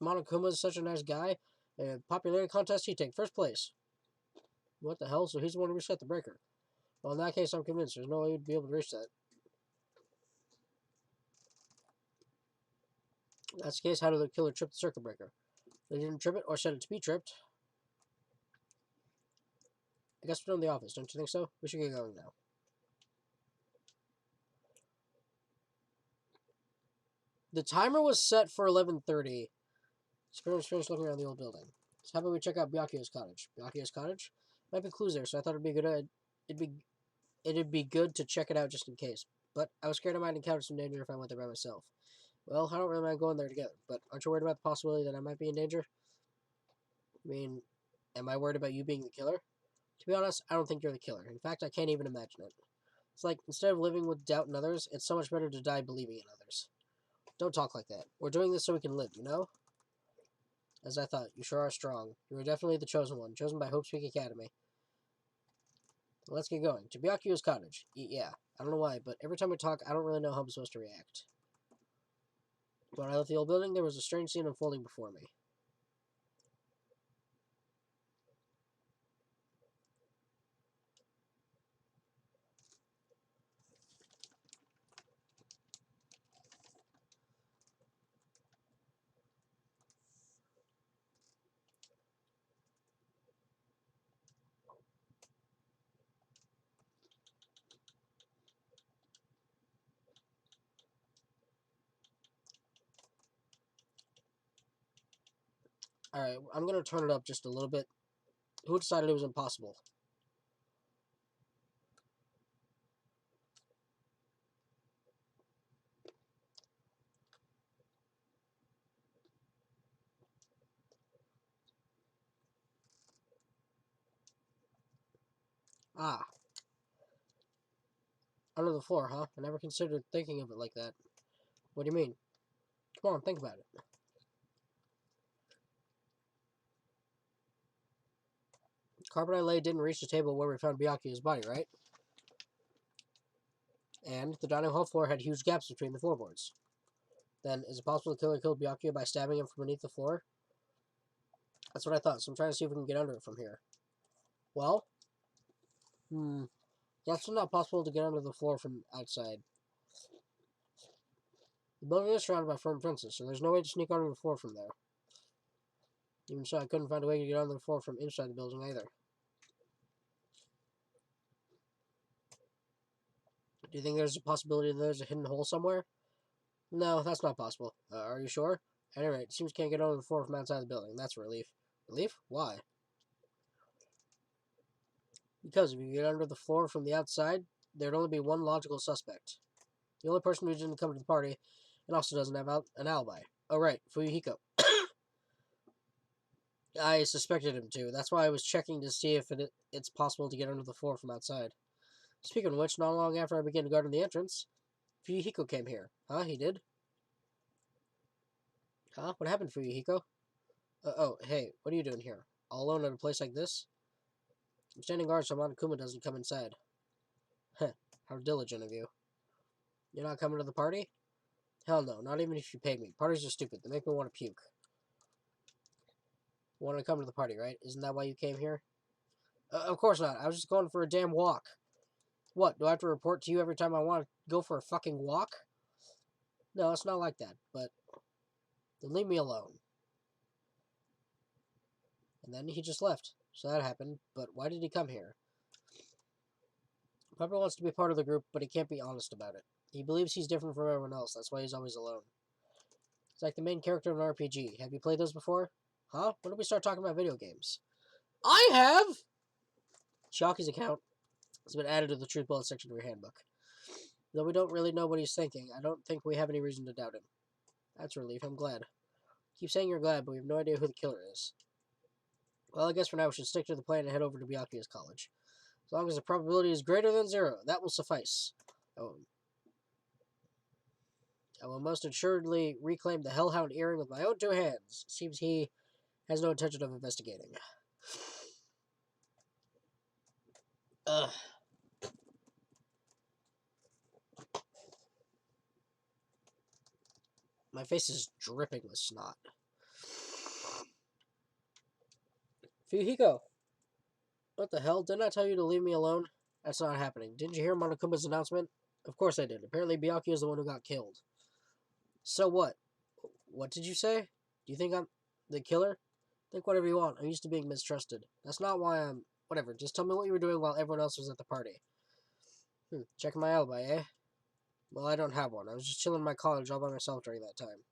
Monokuma is such a nice guy? In a popularity contest, he'd take first place. What the hell? So he's the one who reset the breaker. Well, in that case, I'm convinced there's no way you'd be able to reach that. If that's the case, how did the killer trip the circuit breaker? They didn't trip it or set it to be tripped. I guess we're done in the office, don't you think so? We should get going now. The timer was set for 11:30. Spirit's finished looking around the old building. So how about we check out Byakuyo's cottage? Byakuyo's cottage? Might be clues there, so I thought it'd be good to check it out just in case. But I was scared I might encounter some danger if I went there by myself. Well, I don't really mind going there together, but aren't you worried about the possibility that I might be in danger? I mean, am I worried about you being the killer? To be honest, I don't think you're the killer. In fact, I can't even imagine it. It's like, instead of living with doubt in others, it's so much better to die believing in others. Don't talk like that. We're doing this so we can live, you know? As I thought, you sure are strong. You are definitely the chosen one, chosen by Hope's Peak Academy. Let's get going. To Byakuyo's cottage. Yeah, I don't know why, but every time we talk, I don't really know how I'm supposed to react. When I left the old building, there was a strange scene unfolding before me. Alright, I'm going to turn it up just a little bit. Who decided it was impossible? Ah. Under the floor, huh? I never considered thinking of it like that. What do you mean? Come on, think about it. Carpet I laid didn't reach the table where we found Byakuya's body, right? And the dining hall floor had huge gaps between the floorboards. Then, is it possible the killer killed Byakuya by stabbing him from beneath the floor? That's what I thought, so I'm trying to see if we can get under it from here. Well? Yeah, it's not possible to get under the floor from outside. The building is surrounded by firm fences, so there's no way to sneak under the floor from there. Even so, I couldn't find a way to get under the floor from inside the building either. Do you think there's a possibility that there's a hidden hole somewhere? No, that's not possible. Are you sure? At any rate, it seems you can't get under the floor from outside the building. That's a relief. Relief? Why? Because if you get under the floor from the outside, there'd only be one logical suspect. The only person who didn't come to the party and also doesn't have an alibi. Oh, right, Fuyuhiko. I suspected him too. That's why I was checking to see if it's possible to get under the floor from outside. Speaking of which, not long after I began to guard the entrance, Fuyuhiko came here. Huh? He did? Huh? What happened, Fuyuhiko? Oh, hey, what are you doing here? All alone at a place like this? I'm standing guard so Monokuma doesn't come inside. Heh, how diligent of you. You're not coming to the party? Hell no, not even if you paid me. Parties are stupid. They make me want to puke. You want to come to the party, right? Isn't that why you came here? Of course not. I was just going for a damn walk. What, do I have to report to you every time I want to go for a fucking walk? No, it's not like that, but then leave me alone. And then he just left. So that happened, but why did he come here? Pepper wants to be part of the group, but he can't be honest about it. He believes he's different from everyone else, that's why he's always alone. It's like the main character of an RPG. Have you played those before? Huh? When did we start talking about video games? I have! Shockey's account has been added to the truth bullet section of your handbook. Though we don't really know what he's thinking, I don't think we have any reason to doubt him. That's a relief, I'm glad. Keep saying you're glad, but we have no idea who the killer is. Well, I guess for now we should stick to the plan and head over to Byakuya's college. As long as the probability is greater than 0, that will suffice. I will most assuredly reclaim the Hellhound earring with my own 2 hands. Seems he has no intention of investigating. Ugh. My face is dripping with snot. Fuyuhiko! What the hell? Didn't I tell you to leave me alone? That's not happening. Didn't you hear Monokuma's announcement? Of course I did. Apparently Byakuya is the one who got killed. So what? What did you say? Do you think I'm the killer? Think whatever you want. I'm used to being mistrusted. That's not why I'm... Whatever. Just tell me what you were doing while everyone else was at the party. Checking my alibi, eh? Well, I don't have one. I was just chilling in my college all by myself during that time.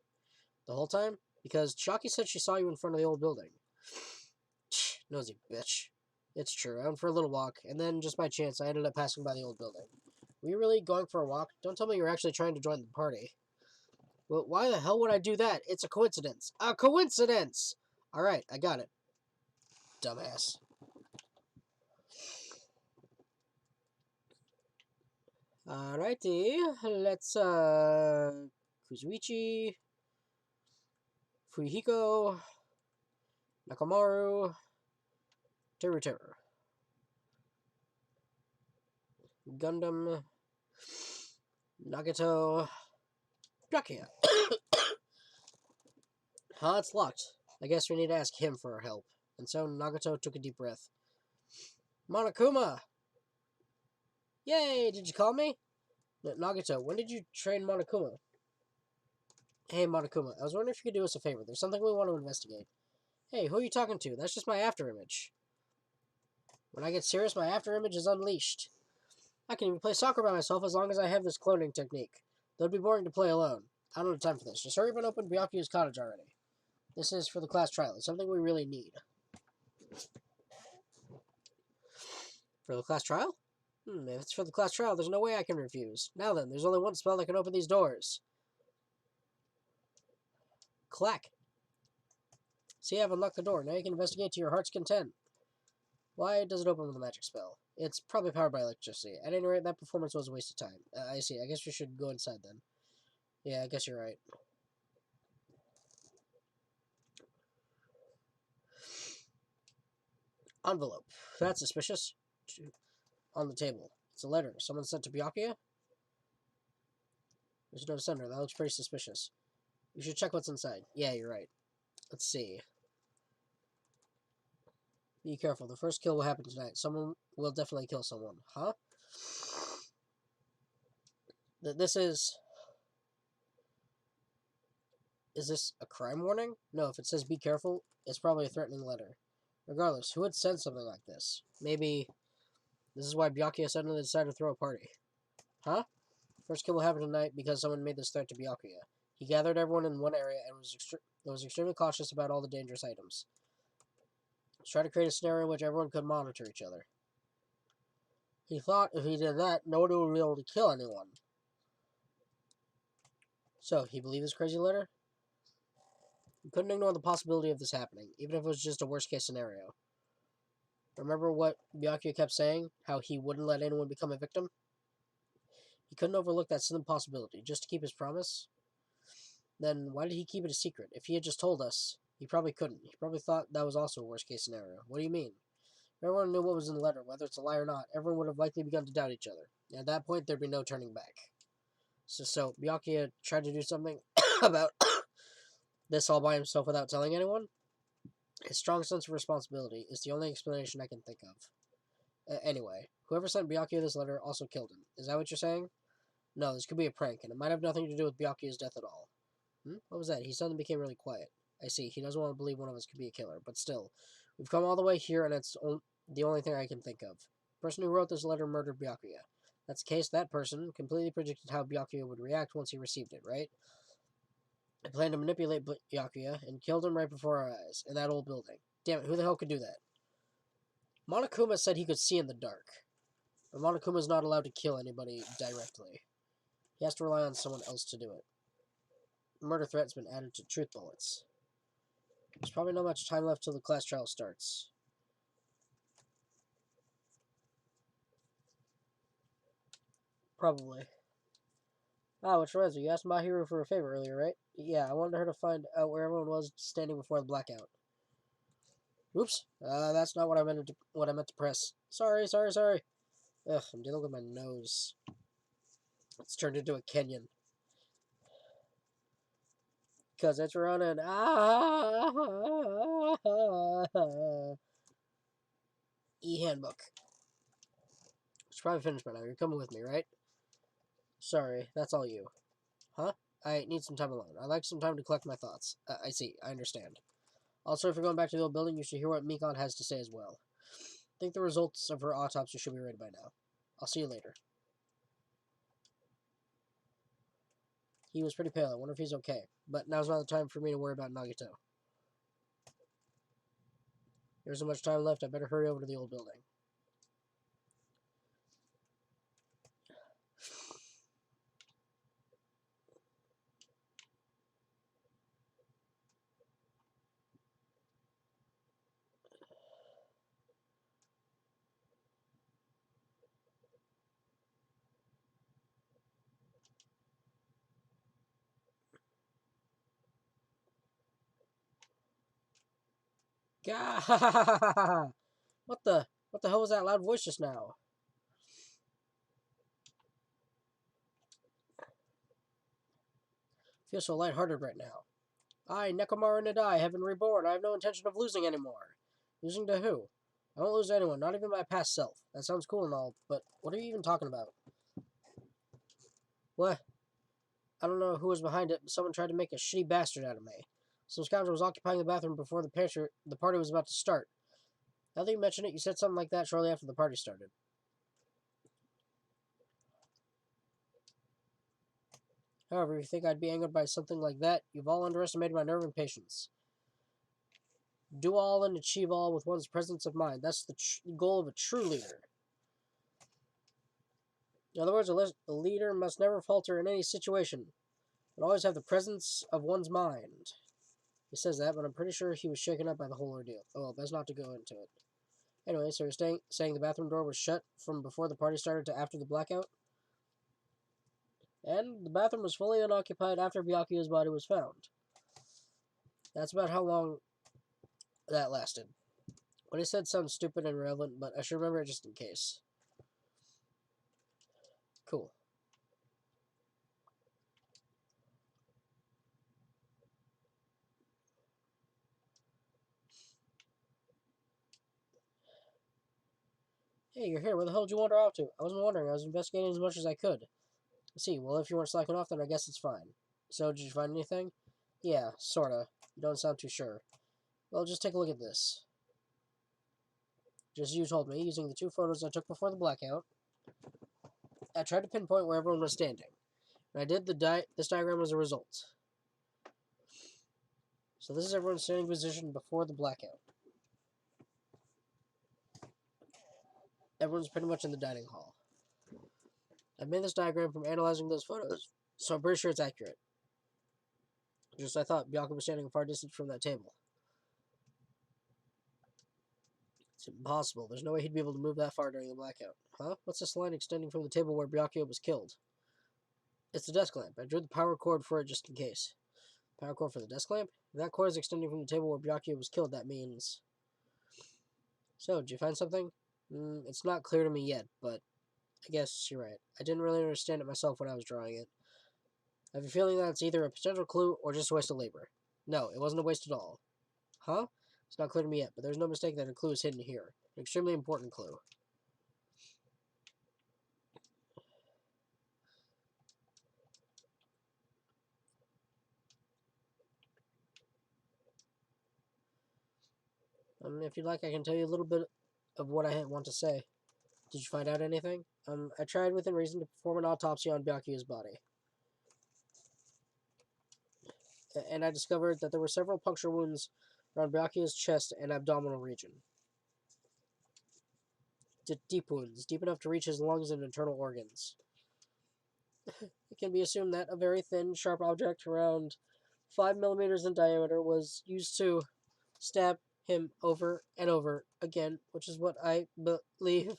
The whole time? Because Shockey said she saw you in front of the old building. Nosy bitch. It's true. I went for a little walk, and then, just by chance, I ended up passing by the old building. Were you really going for a walk? Don't tell me you were actually trying to join the party. Well, why the hell would I do that? It's a coincidence. A coincidence! Alright, I got it. Dumbass. Alrighty, let's, Kuzuichi, Fuyuhiko, Nakamaru, Teru, Gundam, Nagato, Byakuya. Huh, it's locked. I guess we need to ask him for our help. And so Nagato took a deep breath. Monokuma! Yay, did you call me? Nagato, when did you train Monokuma? Hey, Monokuma, I was wondering if you could do us a favor. There's something we want to investigate. Hey, who are you talking to? That's just my afterimage. When I get serious, my afterimage is unleashed. I can even play soccer by myself as long as I have this cloning technique. Though it'd be boring to play alone. I don't have time for this. Just hurry up and open Byakuya's cottage already. This is for the class trial. It's something we really need. For the class trial? If it's for the class trial, there's no way I can refuse. Now then, there's only one spell that can open these doors. Clack. See, I've unlocked the door. Now you can investigate to your heart's content. Why does it open with a magic spell? It's probably powered by electricity. At any rate, that performance was a waste of time. I see. I guess we should go inside then. Yeah, I guess you're right. Envelope. That's suspicious. On the table. It's a letter. Someone sent to Byakuya? There's no sender. That looks pretty suspicious. You should check what's inside. Yeah, you're right. Let's see. Be careful. The first kill will happen tonight. Someone will definitely kill someone. Huh? This is... Is this a crime warning? No, if it says be careful, it's probably a threatening letter. Regardless, who would send something like this? Maybe this is why Byakuya suddenly decided to throw a party. Huh? First kill will happen tonight because someone made this threat to Byakuya. He gathered everyone in one area and was extremely cautious about all the dangerous items. Let's try to create a scenario in which everyone could monitor each other. He thought if he did that, no one would be able to kill anyone. So, he believed this crazy letter? He couldn't ignore the possibility of this happening, even if it was just a worst-case scenario. Remember what Byakuya kept saying? How he wouldn't let anyone become a victim? He couldn't overlook that slim possibility, just to keep his promise. Then why did he keep it a secret? If he had just told us, he probably couldn't. He probably thought that was also a worst-case scenario. What do you mean? If everyone knew what was in the letter, whether it's a lie or not, everyone would have likely begun to doubt each other. And at that point, there'd be no turning back. So Byakuya tried to do something about this all by himself without telling anyone? His strong sense of responsibility is the only explanation I can think of. Anyway, whoever sent Byakuya this letter also killed him. Is that what you're saying? No, this could be a prank, and it might have nothing to do with Byakuya's death at all. What was that? He suddenly became really quiet. I see. He doesn't want to believe one of us could be a killer, but still, we've come all the way here, and it's the only thing I can think of. The person who wrote this letter murdered Byakuya. That's the case. That person completely predicted how Byakuya would react once he received it, right? I planned to manipulate Byakuya and killed him right before our eyes, in that old building. Damn it, who the hell could do that? Monokuma said he could see in the dark, but Monokuma is not allowed to kill anybody directly. He has to rely on someone else to do it. The murder threat's been added to truth bullets. There's probably not much time left till the class trial starts. Probably. Ah, which reminds me, you asked Mahiru for a favor earlier, right? Yeah, I wanted her to find out where everyone was standing before the blackout. Oops, that's not what I meant to press. Sorry. Ugh, I'm dealing with my nose. It's turned into a Kenyan. Because it's running. E-handbook. It's probably finished by now. You're coming with me, right? Sorry, that's all you. Huh? I need some time alone. I'd like some time to collect my thoughts. I see. I understand. Also, if you're going back to the old building, you should hear what Mikon has to say as well. I think the results of her autopsy should be ready by now. I'll see you later. He was pretty pale. I wonder if he's okay. But now's not the time for me to worry about Nagito. There isn't much time left. I better hurry over to the old building. Gah! What the hell was that loud voice just now? I feel so lighthearted right now. I, Nekomaru Nadai, have been reborn. I have no intention of losing anymore. Losing to who? I won't lose to anyone, not even my past self. That sounds cool and all, but what are you even talking about? What? I don't know who was behind it, but someone tried to make a shitty bastard out of me. Some scoundrel was occupying the bathroom before the party was about to start. Now that you mention it, you said something like that shortly after the party started. However, if you think I'd be angered by something like that, you've all underestimated my nerve and patience. Do all and achieve all with one's presence of mind. That's the goal of a true leader. In other words, a leader must never falter in any situation, but always have the presence of one's mind. He says that, but I'm pretty sure he was shaken up by the whole ordeal. Oh, well, best not to go into it. Anyway, so you're saying the bathroom door was shut from before the party started to after the blackout? And the bathroom was fully unoccupied after Byakuya's body was found. That's about how long that lasted. What he said sounds stupid and irrelevant, but I should remember it just in case. Cool. Hey, you're here. Where the hell did you wander off to? I wasn't wondering. I was investigating as much as I could. I see. Well, if you weren't slacking off, then I guess it's fine. So, did you find anything? Yeah, sorta. You don't sound too sure. Well, just take a look at this. Just as you told me, using the 2 photos I took before the blackout, I tried to pinpoint where everyone was standing. And I did this diagram as a result. So this is everyone's standing position before the blackout. Everyone's pretty much in the dining hall. I made this diagram from analyzing those photos, so I'm pretty sure it's accurate. Just I thought Bianca was standing a far distance from that table. It's impossible. There's no way he'd be able to move that far during the blackout. Huh? What's this line extending from the table where Byakuya was killed? It's the desk lamp. I drew the power cord for it just in case. Power cord for the desk lamp? If that cord is extending from the table where Byakuya was killed, that means... So, did you find something? It's not clear to me yet, but I guess you're right. I didn't really understand it myself when I was drawing it. I have a feeling that it's either a potential clue or just a waste of labor. No, it wasn't a waste at all. Huh? It's not clear to me yet, but there's no mistake that a clue is hidden here. An extremely important clue. If you'd like, I can tell you a little bit of what I want to say. Did you find out anything? I tried within reason to perform an autopsy on Byakuya's body. And I discovered that there were several puncture wounds around Byakuya's chest and abdominal region. Deep wounds, deep enough to reach his lungs and internal organs. It can be assumed that a very thin, sharp object around 5 millimeters in diameter was used to stab him over and over again, which is what I believe.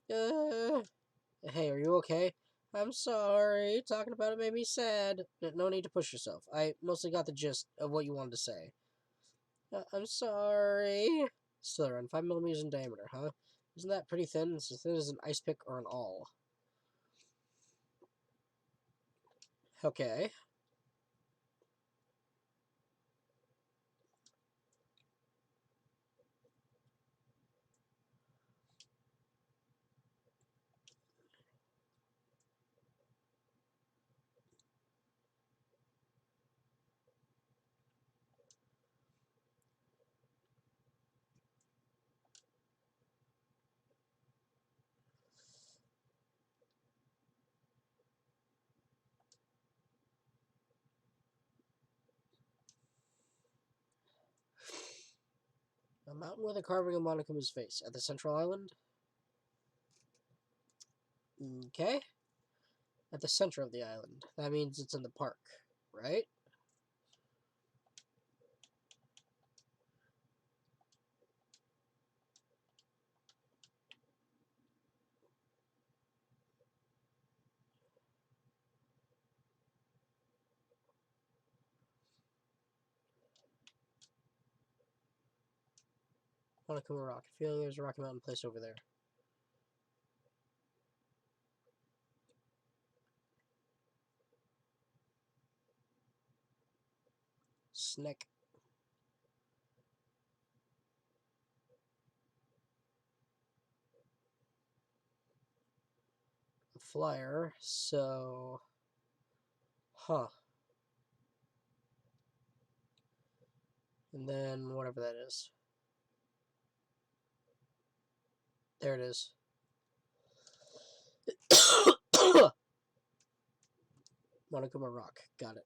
Hey, are you okay? I'm sorry. Talking about it made me sad. No need to push yourself. I mostly got the gist of what you wanted to say. I'm sorry. Still around 5 millimeters in diameter, huh? Isn't that pretty thin? It's as thin as an ice pick or an awl. Okay. A mountain with a carving of Monokuma's face at the central island. Okay. At the center of the island. That means it's in the park, right? Monokuma Rock. Feeling there's a Rocky Mountain place over there. Snick. A flyer, so... Huh. And then whatever that is. There it is. Monokuma Rock. Got it.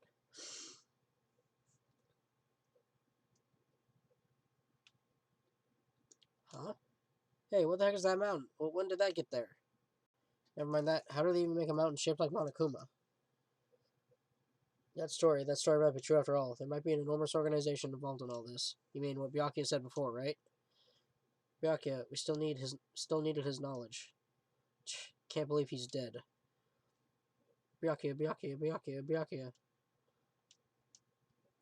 Huh? Hey, what the heck is that mountain? Well, when did that get there? Never mind that. How do they even make a mountain shaped like Monokuma? That story might be true after all. There might be an enormous organization involved in all this. You mean what Byakuya said before, right? Byakuya, we still needed his knowledge. Can't believe he's dead. Byakuya.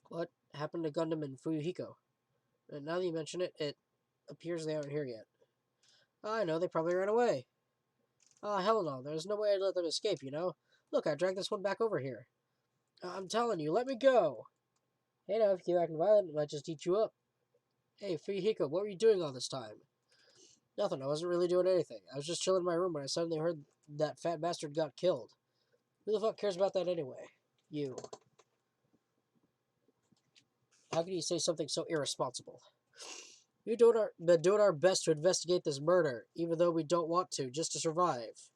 What happened to Gundam and Fuyuhiko? And now that you mention it, it appears they aren't here yet. I know, they probably ran away. Oh, hell no, there's no way I'd let them escape, you know? Look, I dragged this one back over here. I'm telling you, let me go! Hey now, if you keep acting violent, it might just eat you up. Hey, Fuyuhiko, what were you doing all this time? Nothing, I wasn't really doing anything. I was just chilling in my room when I suddenly heard that fat bastard got killed. Who the fuck cares about that anyway? You. How can you say something so irresponsible? We've been doing our best to investigate this murder, even though we don't want to, just to survive.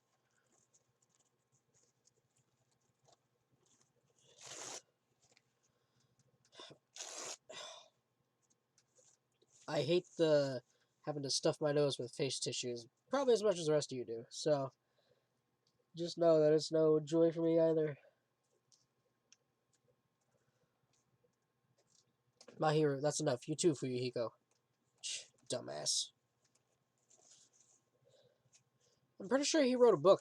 I hate the having to stuff my nose with face tissues, probably as much as the rest of you do, so just know that it's no joy for me either. My hero, that's enough. You too, Fuyuhiko. Dumbass. I'm pretty sure he wrote a book.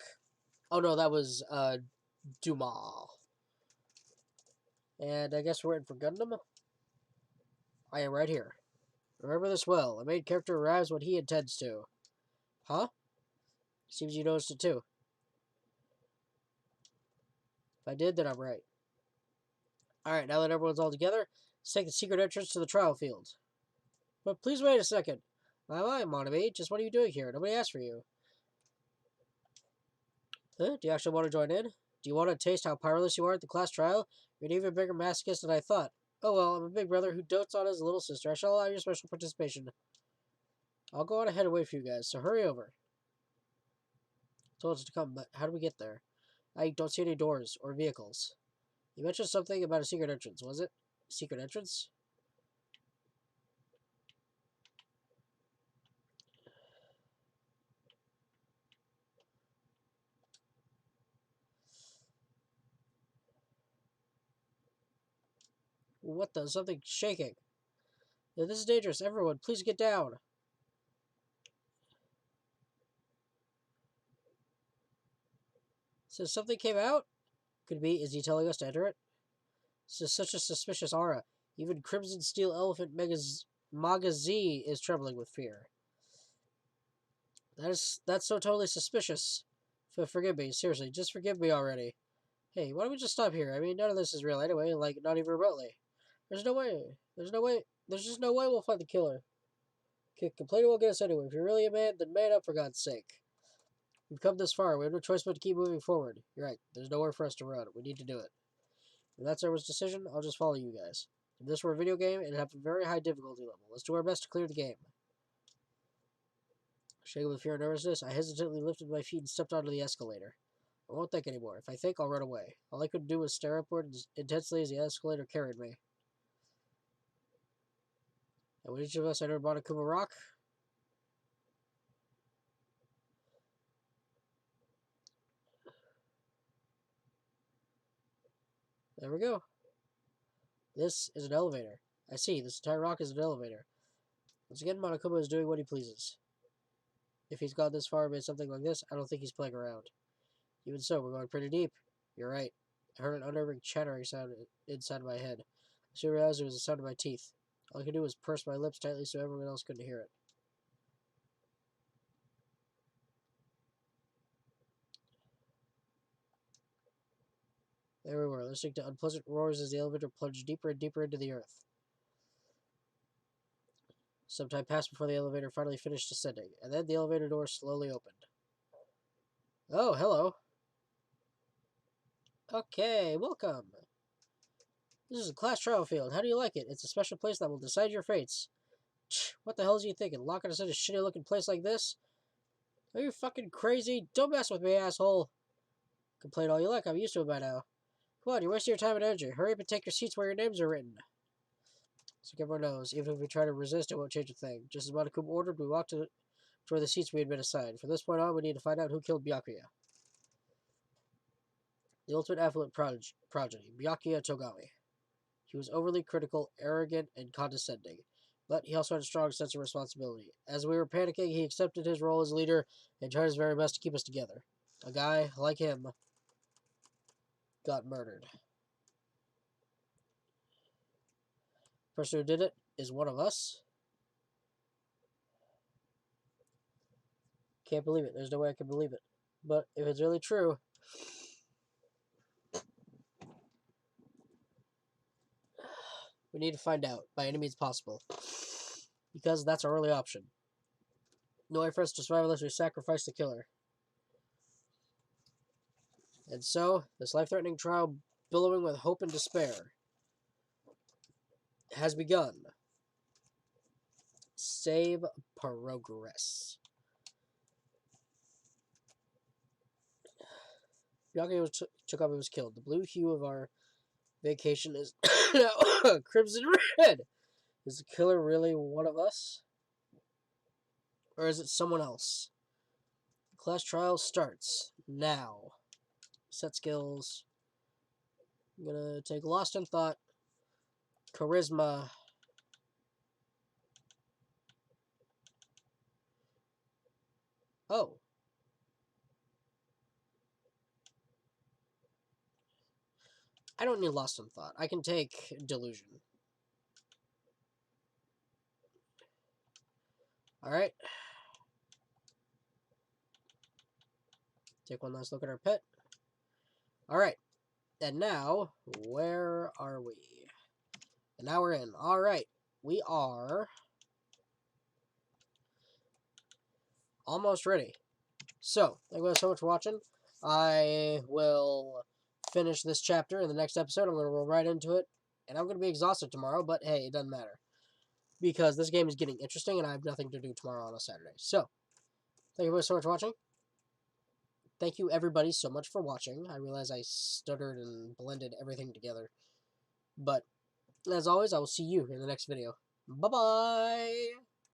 Oh no, that was Dumas. And I guess we're waiting for Gundam. I am right here. Remember this well. A main character arrives when he intends to. Huh? Seems you noticed it too. If I did, then I'm right. Alright, now that everyone's all together, let's take the secret entrance to the trial field. But please wait a second. My, Monami, just what are you doing here? Nobody asked for you. Huh? Do you actually want to join in? Do you want to taste how powerless you are at the class trial? You're an even bigger masochist than I thought. Oh well, I'm a big brother who dotes on his little sister. I shall allow your special participation. I'll go on ahead and wait for you guys, so hurry over. Told us to come, but how do we get there? I don't see any doors or vehicles. You mentioned something about a secret entrance, was it? Secret entrance? What the? Something shaking. This is dangerous. Everyone, please get down. So something came out? Could be. Is he telling us to enter it? This is such a suspicious aura. Even Crimson Steel Elephant Magazi is trembling with fear. That's so totally suspicious. Forgive me, seriously, just forgive me already. Hey, why don't we just stop here? I mean, none of this is real anyway, like, not even remotely. There's no way. There's just no way we'll find the killer. Complaining won't get us anywhere. If you're really a man, then man up for God's sake. We've come this far. We have no choice but to keep moving forward. You're right. There's nowhere for us to run. We need to do it. If that's everyone's decision, I'll just follow you guys. If this were a video game, it'd have a very high difficulty level. Let's do our best to clear the game. Shaking with fear and nervousness, I hesitantly lifted my feet and stepped onto the escalator. I won't think anymore. If I think, I'll run away. All I could do was stare upward intensely as the escalator carried me. And when each of us entered Monokuma Rock, there we go. This is an elevator. I see, this entire rock is an elevator. Once again, Monokuma is doing what he pleases. If he's gone this far and made something like this, I don't think he's playing around. Even so, we're going pretty deep. You're right. I heard an unnerving chattering sound inside my head. I soon realized it was the sound of my teeth. All I could do was purse my lips tightly so everyone else couldn't hear it. There we were, listening to unpleasant roars as the elevator plunged deeper and deeper into the earth. Some time passed before the elevator finally finished descending, and then the elevator door slowly opened. Oh, hello. Okay, welcome. This is a class trial field. How do you like it? It's a special place that will decide your fates. What the hell is you thinking? Locking us in a shitty looking place like this? Are you fucking crazy? Don't mess with me, asshole. Complain all you like. I'm used to it by now. Come on, you're wasting your time and energy. Hurry up and take your seats where your names are written. So everyone knows, even if we try to resist, it won't change a thing. Just as Monokuma ordered, we walked toward the seats we had been assigned. From this point on, we need to find out who killed Byakuya. The ultimate affluent progeny, Byakuya Togami. He was overly critical, arrogant, and condescending. But he also had a strong sense of responsibility. As we were panicking, he accepted his role as leader and tried his very best to keep us together. A guy like him got murdered. The person who did it is one of us. Can't believe it. There's no way I can believe it. But if it's really true, we need to find out by any means possible. Because that's our only option. No way for us to survive unless we sacrifice the killer. And so, this life-threatening trial, billowing with hope and despair, has begun. Save progress. Byakuya took up and was killed. The blue hue of our vacation is now crimson red. Is the killer really one of us? Or is it someone else? The class trial starts now. Set skills. I'm gonna take Lost in Thought, Charisma, oh. I don't need Lost in Thought. I can take Delusion. Alright. Take one last look at our pet. Alright. And now, where are we? And now we're in. Alright. We are almost ready. So, thank you guys so much for watching. I will finish this chapter in the next episode. I'm going to roll right into it. And I'm going to be exhausted tomorrow, but hey, it doesn't matter. Because this game is getting interesting and I have nothing to do tomorrow on a Saturday. So, thank you guys so much for watching. Thank you everybody so much for watching. I realize I stuttered and blended everything together. But, as always, I will see you in the next video. Bye-bye!